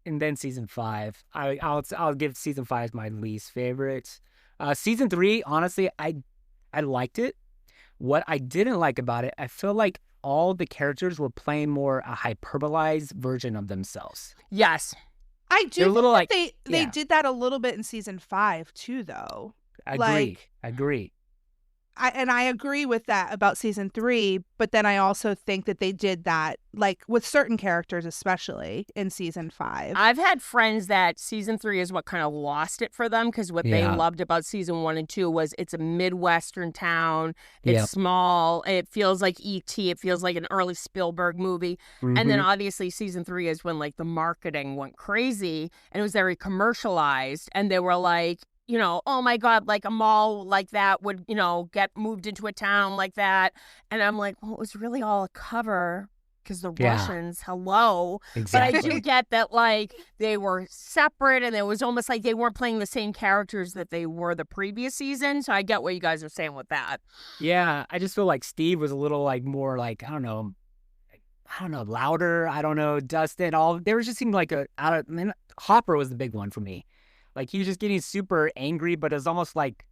and then season 5. I'll give season 5 my least favorite. Season 3, honestly, I liked it. What I didn't like about it, I feel like all the characters were playing more a hyperbolized version of themselves. Yes. I do They're a think little that like- they yeah. did that a little bit in season 5 too, though. I agree. I agree with that about season 3, but then I also think that they did that like with certain characters, especially in season 5. I've had friends that season 3 is what kind of lost it for them because what they Yeah. loved about season 1 and 2 was it's a Midwestern town. It's Yep. small. It feels like E.T. It feels like an early Spielberg movie. And then Mhm. obviously season 3 is when like the marketing went crazy and it was very commercialized. And they were like, you know, oh my God, like a mall like that would, you know, get moved into a town like that. And I'm like, well, it was really all a cover because the Yeah. Russians, hello. Exactly. But I do get that, like, they were separate and it was almost like they weren't playing the same characters that they were the previous season. So I get what you guys are saying with that. Yeah, I just feel like Steve was a little like more like I don't know, louder. I don't know, Dustin. All they were just seemed like Hopper was the big one for me. Like he was just getting super angry, but it was almost like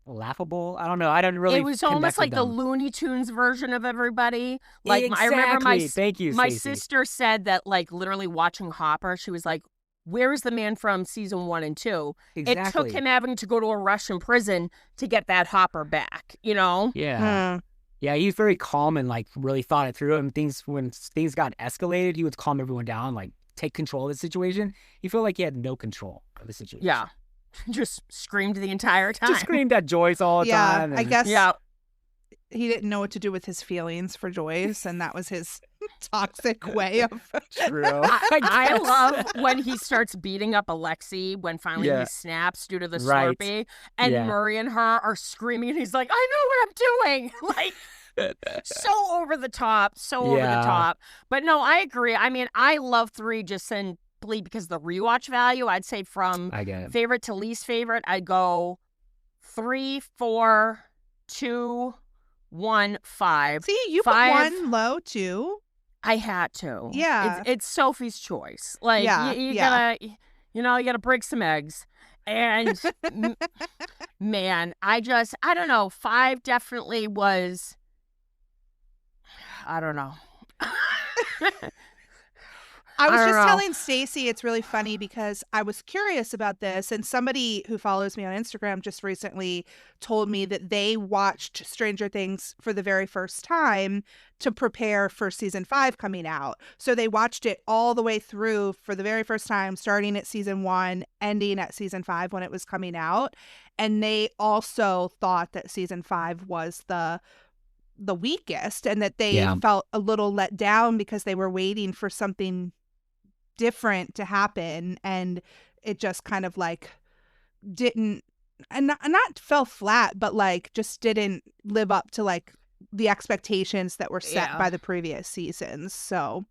laughable. I don't know. I don't really. It was connect almost with like the them. Looney Tunes version of everybody. Like I remember Exactly. Thank you, my Stacey. sister said that, like, literally watching Hopper, she was like, where is the man from season 1 and 2? Exactly. It took him having to go to a Russian prison to get that Hopper back, you know? Yeah. Hmm. Yeah, he's very calm and like really thought it through. And when things got escalated, he would calm everyone down, like take control of the situation. He felt like he had no control of the situation. Yeah. Just screamed the entire time. Just screamed at Joyce all the Yeah, time. I and- guess Yeah. he didn't know what to do with his feelings for Joyce, and that was his toxic way of. True. I guess. love when he starts beating up Alexi when finally Yeah. he snaps due to the Right. Slurpee. And Yeah. Murray and her are screaming. And he's like, I know what I'm doing. Like, so over the top. So over the Yeah. top. But no, I agree. I mean, I love 3 just simply because the rewatch value. I'd say from I get it. favorite to least favorite, I'd go 3, 4, 2, 1, 5. See, you 5. put 1 low too. I had to. Yeah. It's Sophie's choice. Like, Yeah, you yeah. gotta, you gotta break some eggs. And man, I don't know. 5 definitely was, I don't know. I was I don't just know. telling Stacey it's really funny because I was curious about this, and somebody who follows me on Instagram just recently told me that they watched Stranger Things for the very first time to prepare for season 5 coming out. So they watched it all the way through for the very first time, starting at season 1, ending at season 5 when it was coming out. And they also thought that season 5 was the weakest, and that they Yeah. felt a little let down because they were waiting for something different to happen, and it just kind of like didn't, and not fell flat, but like just didn't live up to like the expectations that were set Yeah. by the previous seasons. So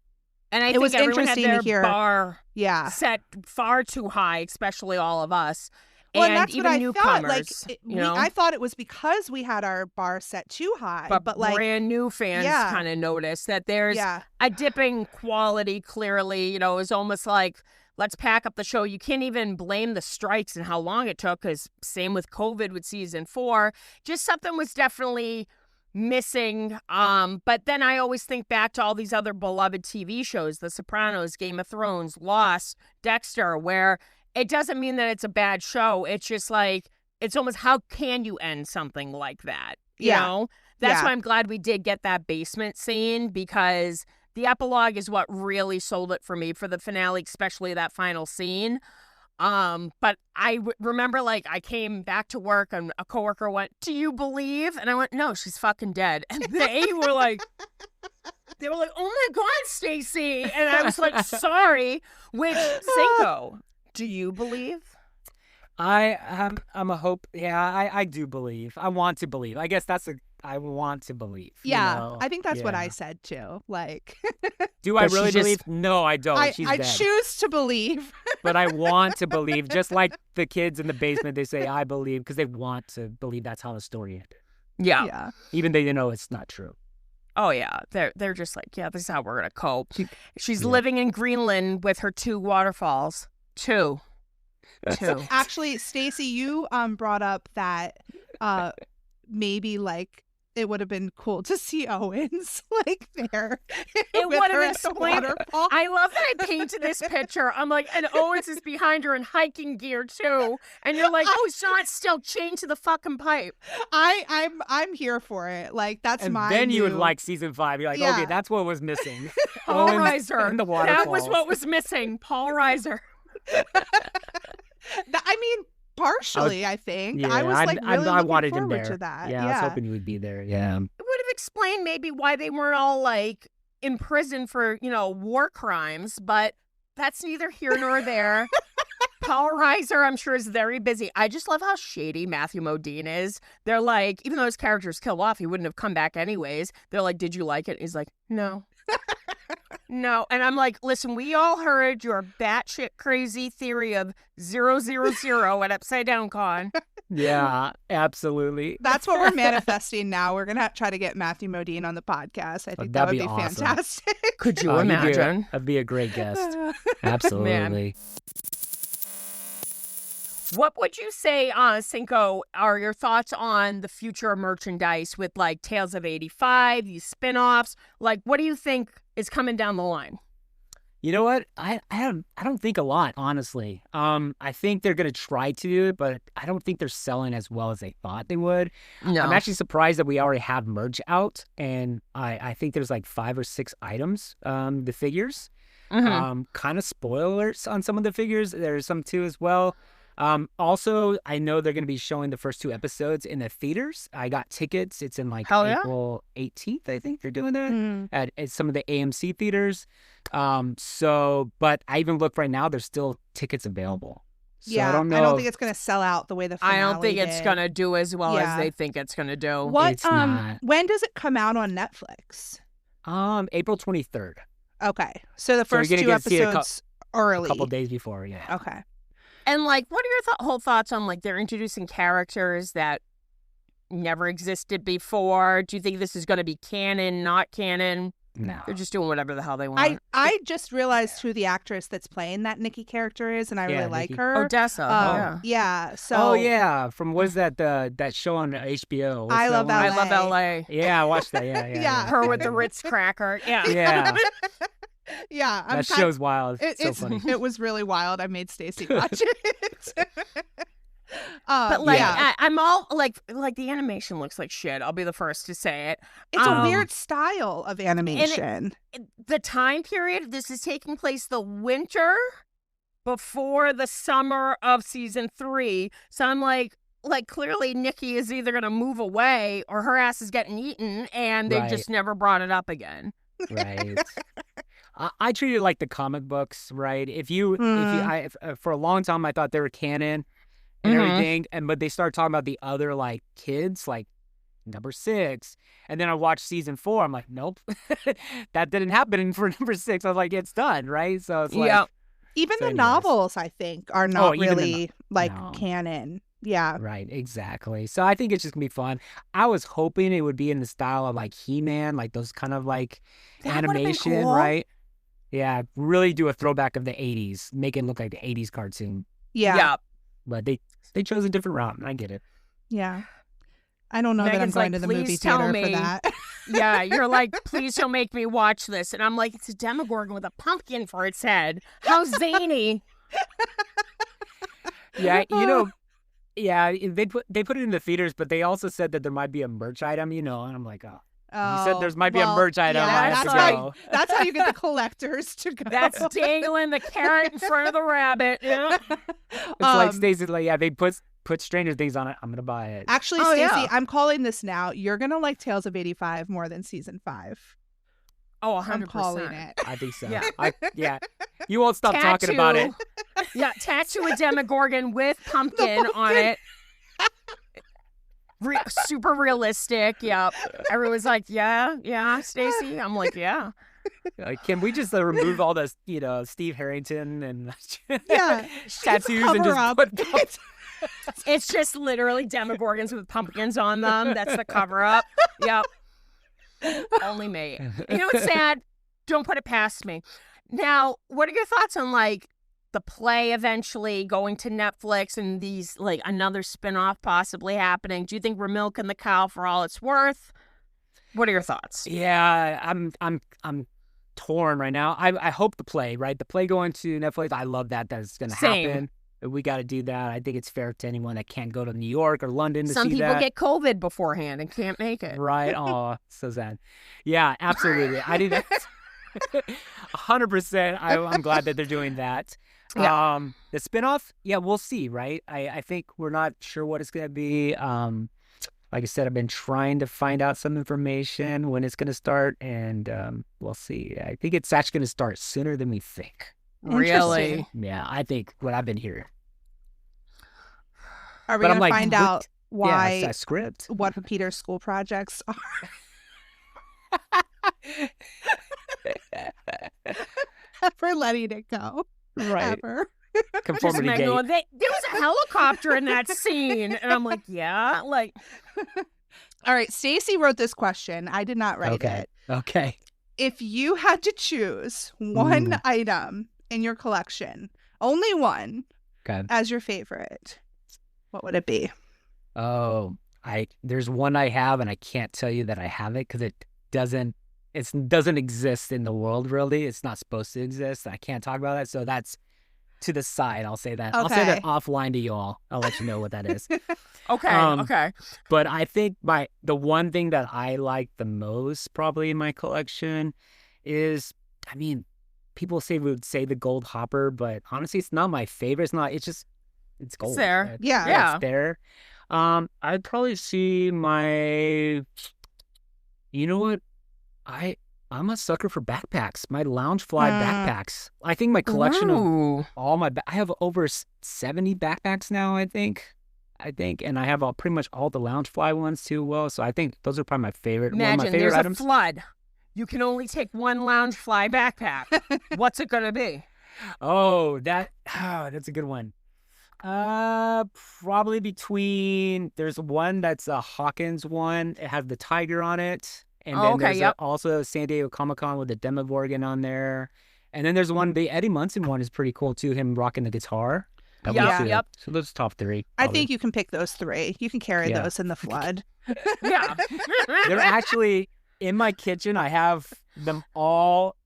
And I It think was everyone had interesting to their hear. bar yeah. set far too high, especially all of us. Well, and that's even what I newcomers, thought. Like, you know? I thought it was because we had our bar set too high, but like, brand new fans yeah. kind of notice that there's yeah, a dipping quality. Clearly, it was almost like, let's pack up the show. You can't even blame the strikes and how long it took, because same with COVID with season 4. Just something was definitely missing. But then I always think back to all these other beloved TV shows, The Sopranos, Game of Thrones, Lost, Dexter, where it doesn't mean that it's a bad show. It's just like, it's almost, how can you end something like that? You Yeah. know? That's Yeah. why I'm glad we did get that basement scene, because the epilogue is what really sold it for me for the finale, especially that final scene. But I remember, like, I came back to work and a coworker went, "Do you believe?" And I went, "No, she's fucking dead." And they were like, "Oh my God, Stacey." And I was like, "Sorry." Which, Cinco, do you believe? I'm a hope. Yeah, I do believe. I want to believe. I guess I want to believe. you yeah. know? I think that's what Yeah. I said too. Like, Do I But she really just- believe? No, I don't. I She's I dead. choose to believe. but I want to believe. Just like the kids in the basement, they say, I believe, because they want to believe that's how the story ended. Yeah. Yeah. Even though you know it's not true. Oh yeah. They're just like, yeah, this is how we're gonna cope. She's Yeah. living in Greenland with her 2 waterfalls. 2. Actually, Stacey, you brought up that maybe like it would have been cool to see Owens like there. It with would her have at the explained. waterfall. I love that I painted this picture. I'm like, and Owens is behind her in hiking gear too, and you're like, oh, Sean's still chained to the fucking pipe. I'm here for it. Like that's And my then you would new- like season 5. You're like, Yeah. okay, that's what was missing. Paul Owens Reiser. in the That was waterfalls. what was missing. Paul Reiser. I mean, partially, I think. Yeah, I was like really I looking wanted him forward there. to that. Yeah, I was hoping he would be there. Yeah. It would have explained maybe why they weren't all like in prison for, war crimes, but that's neither here nor there. Paul Reiser, I'm sure, is very busy. I just love how shady Matthew Modine is. They're like, even though his character's killed off, he wouldn't have come back anyways. They're like, did you like it? He's like, no. No. And I'm like, listen, we all heard your batshit crazy theory of 000 at Upside Down Con. Yeah, absolutely. That's what we're manifesting now. We're gonna try to get Matthew Modine on the podcast. I think that would that'd be be awesome. fantastic. Could you Oh, imagine? That'd be a great guest. Absolutely. What would you say, Cinco, are your thoughts on the future of merchandise with like Tales of 85, these spin-offs? Like, what do you think is coming down the line? You know what? I don't think a lot, honestly. I think they're gonna try to do it, but I don't think they're selling as well as they thought they would. No. I'm actually surprised that we already have merch out, and I think there's like 5 or 6 items. The figures, Mhm. kind of spoilers on some of the figures. There's some too as well. Also, I know they're going to be showing the first 2 episodes in the theaters. I got tickets. It's in like Hell yeah. April 18th, I think they're doing that Mm. at some of the AMC theaters. But I even looked right now, there's still tickets available. So Yeah, I don't know. think it's gonna sell out the way the finale I don't think it's did. going to do as well Yeah. as they think it's going to do. What It's not. when does it come out on Netflix? April 23rd, Okay. So the So you're first gonna 2 get to see it a episodes a early. couple days before. Yeah. Okay. And like, what are your whole thoughts on like they're introducing characters that never existed before? Do you think this is going to be canon, not canon? No. They're just doing whatever the hell they want. I just realized who the actress that's playing that Nikki character is, and I Yeah, really like Nikki. her. Odessa. Yeah. Yeah. So Oh yeah, from what is that that show on HBO? What's I that Love one? I LA. love LA. Yeah, I watched that. Yeah, yeah. Yeah. Her with the Ritz cracker. Yeah. Yeah, yeah, that show's wild. So funny. It was really wild. I made Stacey watch it. But like, yeah. I'm all like the animation looks like shit. I'll be the first to say it. It's a um, weird style of animation. The time period, this is taking place the winter before the summer of season 3. So I'm like clearly Nikki is either going to move away or her ass is getting eaten, and they Right. just never brought it up again. Right. I treat it like the comic books, right? If you, for a long time, I thought they were canon and Mhm. everything, but they started talking about the other like kids, like number 6, and then I watched season 4. I'm like, nope, that didn't happen for number 6. I was like, it's done, right? So it's like, Yeah. Even So the anyways. novels, I think, are not even the really like no. canon. Yeah. right, exactly. So I think it's just gonna be fun. I was hoping it would be in the style of like He-Man, like those kind of like That would've been animation, cool. right? Yeah, really do a throwback of the 80s, make it look like the 80s cartoon. Yeah. But they chose a different route, and I get it. Yeah. I don't know Megan's that I'm going like, to the movie "Please tell theater me." for that. Yeah, you're like, please don't make me watch this. And I'm like, it's a Demogorgon with a pumpkin for its head. How zany. Yeah, yeah, they put it in the theaters, but they also said that there might be a merch item, and I'm like, oh. You said there might be a merch item. Yeah, I have that's to how go. That's how you get the collectors to go. That's dangling the carrot in front of the rabbit. Yeah. It's like Stacey's like, yeah, they put Stranger Things on it. I'm gonna buy it. Actually, Oh, Stacey, yeah. I'm calling this now. You're gonna like Tales of 85 more than season 5. Oh, 100%. I'm calling it. I think so. Yeah. Yeah. You won't stop talking about it. Yeah, tattoo a Demogorgon with pumpkin on it. Super realistic. Yep. Everyone's like, yeah, Stacey. I'm like, yeah. Can we just remove all the, Steve Harrington and Yeah. tattoos and Cover just up. put It's just literally Demogorgons with pumpkins on them. That's the cover up. Yep. Only me. You know what's sad? Don't put it past me. Now, what are your thoughts on like the play eventually going to Netflix and these like another spin-off possibly happening? Do you think we're milking the cow for all it's worth? What are your thoughts? Yeah, I'm torn right now. I hope the play, right? The play going to Netflix. I love that's going to Same. happen. We got to do that. I think it's fair to anyone that can't go to New York or London to Some see people that. get COVID beforehand and can't make it. Right? Oh, so sad. Yeah, absolutely. I did 100%. I'm glad that they're doing that. Yeah. The spinoff, yeah, we'll see, right? I think we're not sure what it's going to be. Like I said, I've been trying to find out some information when it's going to start, and we'll see. I think it's actually going to start sooner than we think. Really? Yeah, I think what I've been hearing. Are we But I'm gonna like, find what- out Yeah, why it's that script. what Peter's school projects are? Ever letting it go? Right. Ever? Just Conformity Meg gate. going, there was a helicopter in that scene. And I'm like, yeah. Like, All right, Stacy wrote this question. I did not write Okay. it. Okay. If you had to choose one Mm. item in your collection, only one, Okay. as your favorite, what would it be? Oh, there's one I have, and I can't tell you that I have it because it doesn't exist in the world, really. It's not supposed to exist. I can't talk about it. So that's to the side. I'll say that. I'll say that Okay. offline to y'all. I'll let you know what that is. okay, Um, okay. But I think the one thing that I like the most probably in my collection is, I mean, people would say the gold hopper, but honestly, it's not my favorite. It's gold. there. right? Yeah. Yeah. It's there. I'd probably see you know what? I'm a sucker for backpacks. My Loungefly backpacks. I think my collection of Ooh. all I have over 70 backpacks now, I think, and I have pretty much all the Loungefly ones too. Well, so I think those are probably my favorite. one of my Imagine favorite there's items. a flood. You can only take one Loungefly backpack. What's it going to be? Oh, that's a good one. Probably there's one that's a Hawkins one. It has the tiger on it. And Oh, then okay, there's yep. also San Diego Comic-Con with the Demogorgon on there. And then there's one, the Eddie Munson one is pretty cool too, him rocking the guitar. That Yeah, one's good. yep. So those top three. I probably. think you can pick those three. You can carry Yeah. those in the flood. Yeah. They're actually in my kitchen. I have them all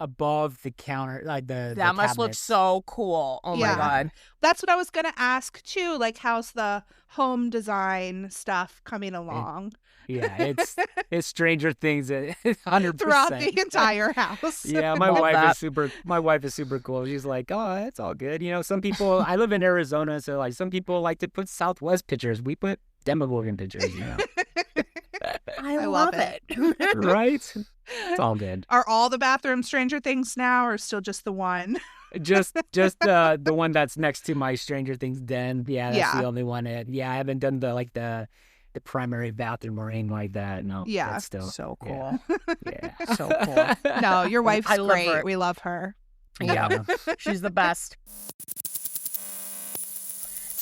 above the counter, like the That must look cabinets. so cool. Oh Yeah. my God. That's what I was going to ask too. Like, how's the home design stuff coming along Yeah, it's Stranger Things 100%. throughout the entire house? Yeah, my Love wife that. is super. My wife is super cool. She's like, oh, it's all good. Some people. I live in Arizona, so like some people like to put Southwest pictures. We put Demogorgon pictures. I love love it. Right? It's all good. Are all the bathrooms Stranger Things now, or still just the one? Just the one that's next to my Stranger Things den. Yeah, that's Yeah. the only one. I haven't done the primary bathroom or anything like that. No. Yeah. That's still So yeah. cool. Yeah. So cool. No, your wife's I love great. her. We love her. Yeah. She's the best.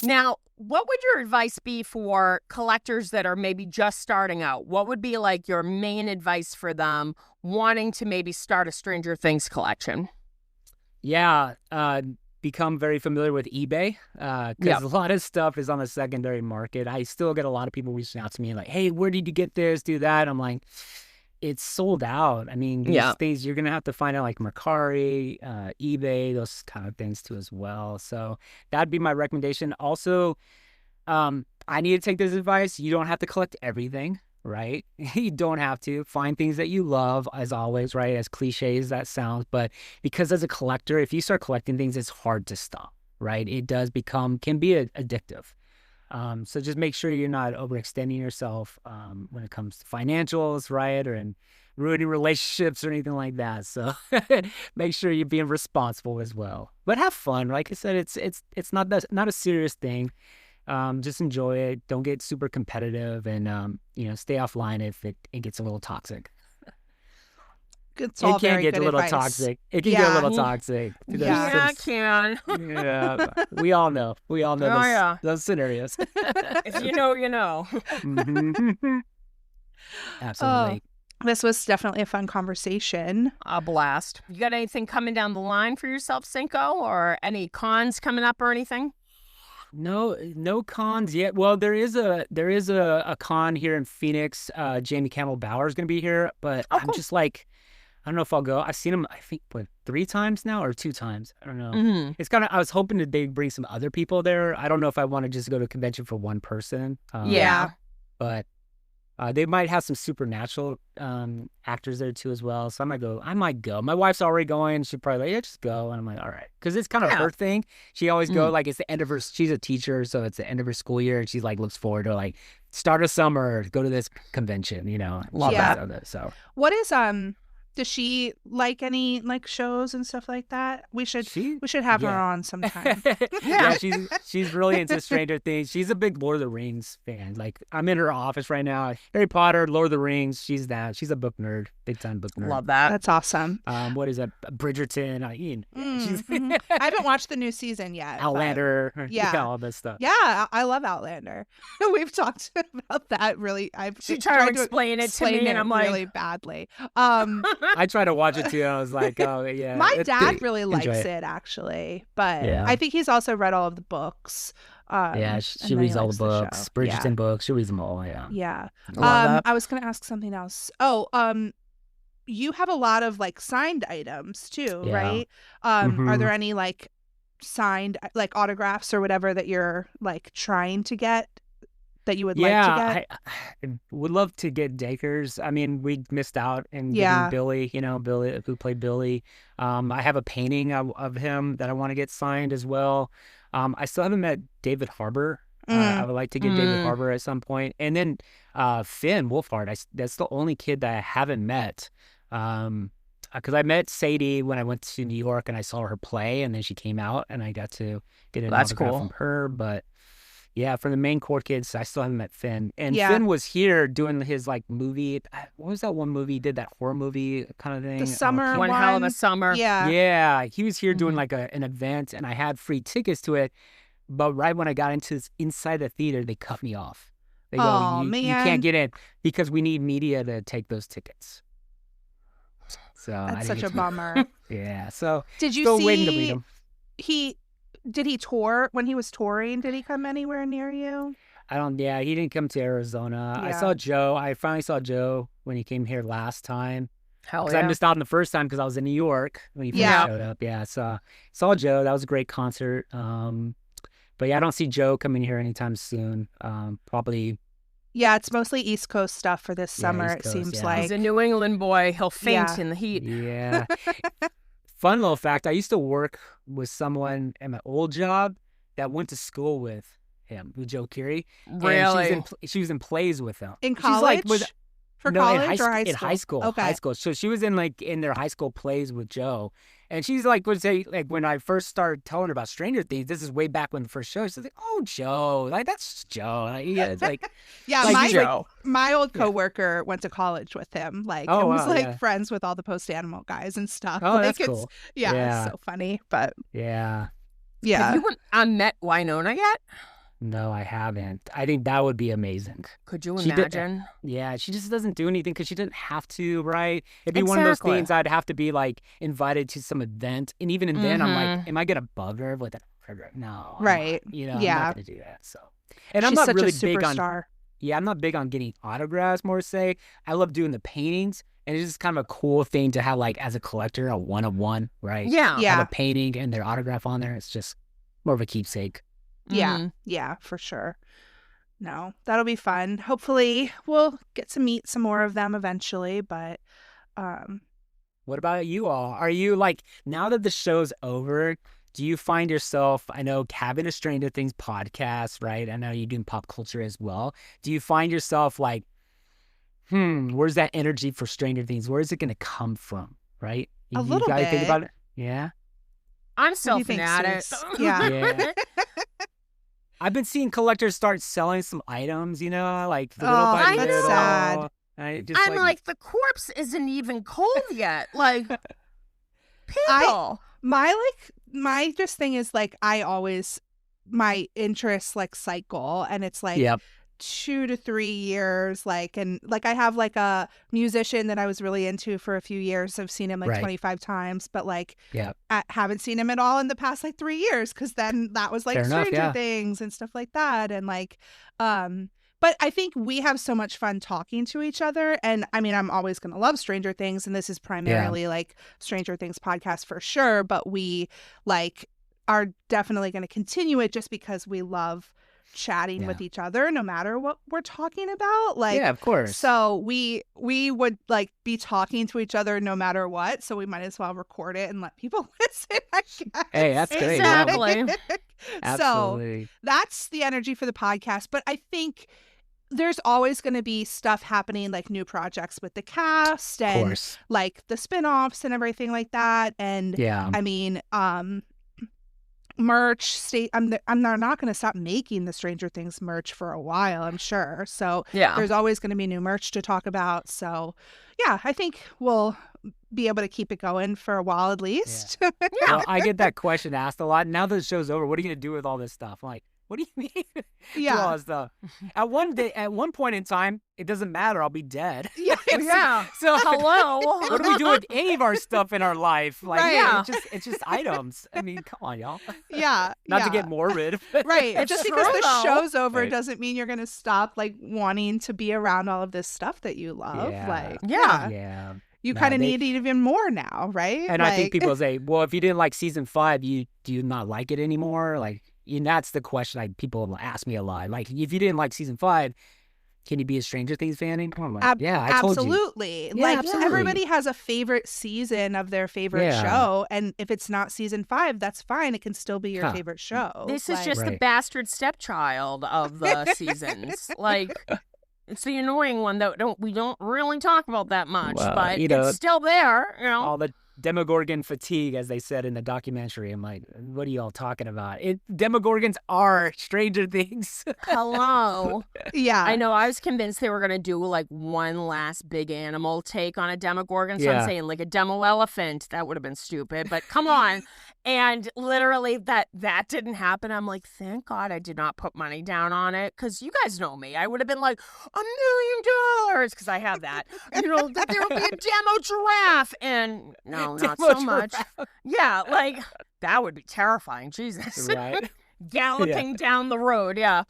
Now, what would your advice be for collectors that are maybe just starting out? What would be like your main advice for them wanting to maybe start a Stranger Things collection? Yeah, become very familiar with eBay because Yep. a lot of stuff is on the secondary market. I still get a lot of people reaching out to me like, hey, where did you get this, do that? I'm like, it's sold out. I mean, these Yeah. things you're going to have to find out like Mercari, eBay, those kind of things too as well. So that'd be my recommendation. Also, I need to take this advice. You don't have to collect everything. Right? You don't have to. Find things that you love, as always, right? As cliche as that sounds. But because as a collector, if you start collecting things, it's hard to stop, right? It does can be addictive. So just make sure you're not overextending yourself when it comes to financials, right? Or in ruining relationships or anything like that. So make sure you're being responsible as well. But have fun. Like I said, it's not a serious thing. Just enjoy it. Don't get super competitive, and stay offline if it gets a little toxic. it's all It can very get good a little advice. toxic. It can get a Yeah. little toxic. There's Yeah, I some- can. yeah, we all know. We all know Oh, those, yeah. those scenarios. If you know, you know. Mhm. Absolutely. This was definitely a fun conversation. A blast. You got anything coming down the line for yourself, Cinco, or any cons coming up or anything? No cons yet. Well, there is a con here in Phoenix. Jamie Campbell Bower is going to be here, but Oh, I'm cool. just like, I don't know if I'll go. I've seen him, I think, 3 times now or 2 times. I don't know. Mm-hmm. It's kind of. I was hoping that they'd bring some other people there. I don't know if I want to just go to a convention for one person. Yeah. but they might have some supernatural actors there too as well. So I might go. My wife's already going. She's probably like, yeah, just go. And I'm like, all right, because it's kind of Yeah. her thing. She always go Mm. like it's the end of her. She's a teacher, so it's the end of her school year, and she like looks forward to like start of summer, go to this convention. Love She that. does that. So What is does she like any like shows and stuff like that? We should have her yeah. on sometime. yeah, she's really into Stranger Things. She's a big Lord of the Rings fan. Like I'm in her office right now. Harry Potter, Lord of the Rings. She's that. She's a book nerd, big time book nerd. Love that. That's awesome. What is that? Bridgerton. She's Mhm. I haven't watched the new season yet. but- Outlander. Yeah. all this stuff. Yeah, I love Outlander. We've talked about that really. I've She tried to to explain it to explain me, and it I'm like, really badly. I tried to watch it too. I was like, oh yeah. My it's dad good. really Enjoy likes it. it actually, but Yeah. I think he's also read all of the books. Yeah, and she then he reads all likes the books. show. Bridgerton books. She reads them all. Yeah. Yeah. Love that. I was gonna ask something else. Oh, you have a lot of like signed items too, Yeah. right? Are Mhm. there any like signed like autographs or whatever that you're like trying to get that you would like to get? I would love to get Dakers. I mean, we missed out in Yeah. getting Billy, Billy who played Billy. I have a painting of him that I want to get signed as well. I still haven't met David Harbour. I would like to get David Mm. Harbour at some point. And then Finn Wolfhard, that's the only kid that I haven't met. Because I met Sadie when I went to New York and I saw her play, and then she came out and I got to get an That's autograph cool. from her. But yeah, for the main core kids, I still haven't met Finn. And Yeah. Finn was here doing his like movie. What was that one movie? He did that horror movie kind of thing. The summer One hell of a one. summer. Yeah. Yeah, he was here doing Mhm. like an event, and I had free tickets to it. But right when I got inside the theater, they cut me off. They go, Aw, you man. can't get in because we need media to take those tickets. So I That's didn't such get a to- bummer. Yeah, so Did you still see waiting to meet him. Did he tour when he was touring? Did he come anywhere near you? Yeah, he didn't come to Arizona. I Yeah. saw Joe. I finally saw Joe when he came here last time. Hell Because yeah. I missed out on the first time because I was in New York when he first Yeah. showed up. Yeah, so saw Joe. That was a great concert. But yeah, I don't see Joe coming here anytime soon. Probably. Yeah, it's mostly East Coast stuff for this Yeah, summer. East It Coast, seems yeah. like. He's a New England boy. He'll faint Yeah. in the heat. Yeah. Fun little fact: I used to work with someone at my old job that went to school with him, with Joe Keery. And Really? she was in plays with him. In She's college? like For no, college in high, or high in school? high school. Okay. High school. So she was in their high school plays with Joe. And she's like, would say, like, when I first started telling her about Stranger Things, this is way back when the first show, she's like, oh, Joe. Like, that's Joe. Like, yeah, it's like, Yeah, like, my he's like- Joe. my old Yeah. coworker went to college with him, like, Oh, and was wow, like yeah. friends with all the Post Animal guys and stuff. oh, like, that's it's, cool. Yeah, Yeah. it's so funny, but Yeah. yeah. Have you met Winona yet? No, I haven't. I think that would be amazing. Could you She did- imagine? Yeah, she just doesn't do anything because she doesn't have to, right? It'd be one of those Exactly. things I'd have to be like invited to some event, and even then, I'm like, am I gonna bug her with that? No, I'm Right. not. I'm Yeah. not gonna do that. So, and I'm She's not such really a big on. superstar. Yeah, I'm not big on getting autographs. More say, I love doing the paintings, and it's just kind of a cool thing to have, like as a collector, a one of one, right? Yeah. Yeah. Have a painting and their autograph on there. It's just more of a keepsake. Yeah, Mhm. yeah, for sure. No, that'll be fun. Hopefully, we'll get to meet some more of them eventually. But What about you all? Are you like, now that the show's over, do you find yourself, I know having a Stranger Things podcast, right? I know you're doing pop culture as well. Do you find yourself like, where's that energy for Stranger Things? Where is it going to come from, right? A little gotta think bit. about it. Yeah. I'm what do still you think, fanatic. Sis? Yeah. Yeah. I've been seeing collectors start selling some items, like the little Oh, by that's little. sad. I just I'm like, the corpse isn't even cold yet. Like, people. My just thing is like my interests like cycle, and it's like yep. 2 to 3 years, like, and like I have like a musician that I was really into for a few years. I've seen him like Right. 25 times, but like Yep. I haven't seen him at all in the past like 3 years, because then that was like Fair enough, Stranger yeah. Things and stuff like that, and like but I think we have so much fun talking to each other, and I mean, I'm always going to love Stranger Things, and this is primarily like Stranger Things podcast for sure, but we like are definitely going to continue it just because we love chatting with each other no matter what we're talking about. Like, yeah, of course. so we would like be talking to each other no matter what, so we might as well record it and let people listen, I guess. Hey, that's great. Yeah. Exactly. So Absolutely. that's the energy for the podcast. But I think there's always going to be stuff happening, like new projects with the cast Of and course. like the spin-offs and everything like that. And Yeah. I mean, merch, I'm not going to stop making the Stranger Things merch for a while, I'm sure. So Yeah. there's always going to be new merch to talk about. So yeah, I think we'll be able to keep it going for a while at least. Well, I get that question asked a lot. Now that the show's over, what are you going to do with all this stuff? I'm like, what do you mean? Do all Yeah. this stuff. At one point in time, it doesn't matter. I'll be dead. Yeah. Yeah. So Hello. what do we do with any of our stuff in our life? Like, Right. yeah, it's just items. I mean, come on, y'all. Yeah. Not to yeah. get morbid. Right. It's Just true, because the though. show's over Right. doesn't mean you're going to stop like wanting to be around all of this stuff that you love. Yeah. Like, Yeah. Yeah. you No, kind of they- need it even more now, right? And I think people say, well, if you didn't like season 5, do you not like it anymore? Like, and that's the question people ask me a lot. Like, if you didn't like season 5, can you be a Stranger Things fan anymore? I'm like, yeah, I told you. absolutely. Yeah, Like absolutely. everybody has a favorite season of their favorite Yeah. show, and if it's not season 5, that's fine. It can still be your Huh. favorite show. This is Like, just the Right. bastard stepchild of the seasons. Like, it's the annoying one that we don't really talk about that much, Well, but you know, it's still there. You know. All the Demogorgon fatigue, as they said in the documentary. I'm like, what are you all talking about? Demogorgons are Stranger Things. Hello. yeah. I know. I was convinced they were going to do like one last big animal take on a Demogorgon. So Yeah. I'm saying like a demo elephant. That would have been stupid, but come on. And literally that didn't happen. I'm like, thank God I did not put money down on it. Because you guys know me. I would have been like, $1 million. Because I have that. You know, that there would be a demo giraffe. And no, not Demo so much. giraffe. Yeah, like that would be terrifying. Jesus. Right. Galloping down the road. Yeah.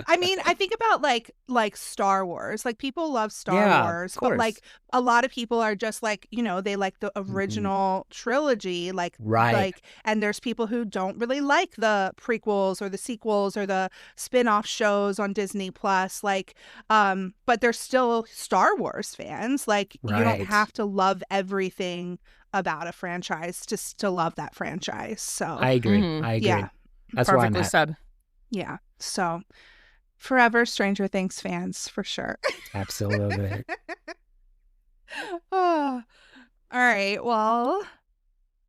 I mean, I think about like Star Wars. Like people love Star Yeah, Wars, of but course. like a lot of people are just like, you know, they like the original trilogy, like Right. like and there's people who don't really like the prequels or the sequels or the spin-off shows on Disney Plus, like but they're still Star Wars fans. Like you don't Right. have to love everything about a franchise to love that franchise. So I agree. Mhm. I agree. yeah. That's where I'm Perfectly at. said. Yeah. So forever Stranger Things fans for sure. Absolutely. Oh. All right. Well,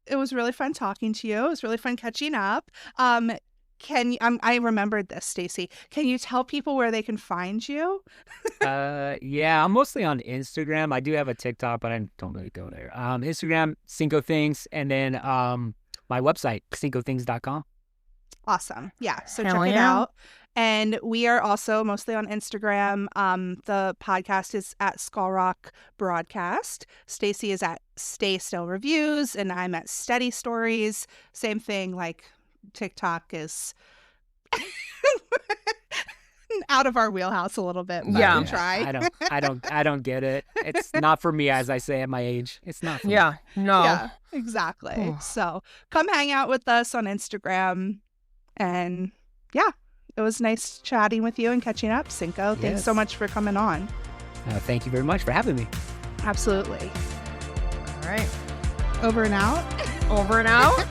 it was really fun talking to you. It was really fun catching up. I remembered this, Stacey. Can you tell people where they can find you? Yeah, I'm mostly on Instagram. I do have a TikTok, but I don't really go there. Instagram, Cinco Things, and then my website, cincothings.com. Awesome. Yeah. So Hell check it yeah. out. And we are also mostly on Instagram. The podcast is at Skull Rock Broadcast. Stacey is at Stay Still Reviews, and I'm at Steady Stories. Same thing, like TikTok is out of our wheelhouse a little bit. But Yeah. we try. I don't get it. It's not for me, as I say at my age. It's not for me. Yeah. No. Yeah, exactly. Ooh. So come hang out with us on Instagram. And yeah, it was nice chatting with you and catching up, Cinco. Thanks Yes. so much for coming on. Thank you very much for having me. Absolutely. All right. Over and out. Over and out.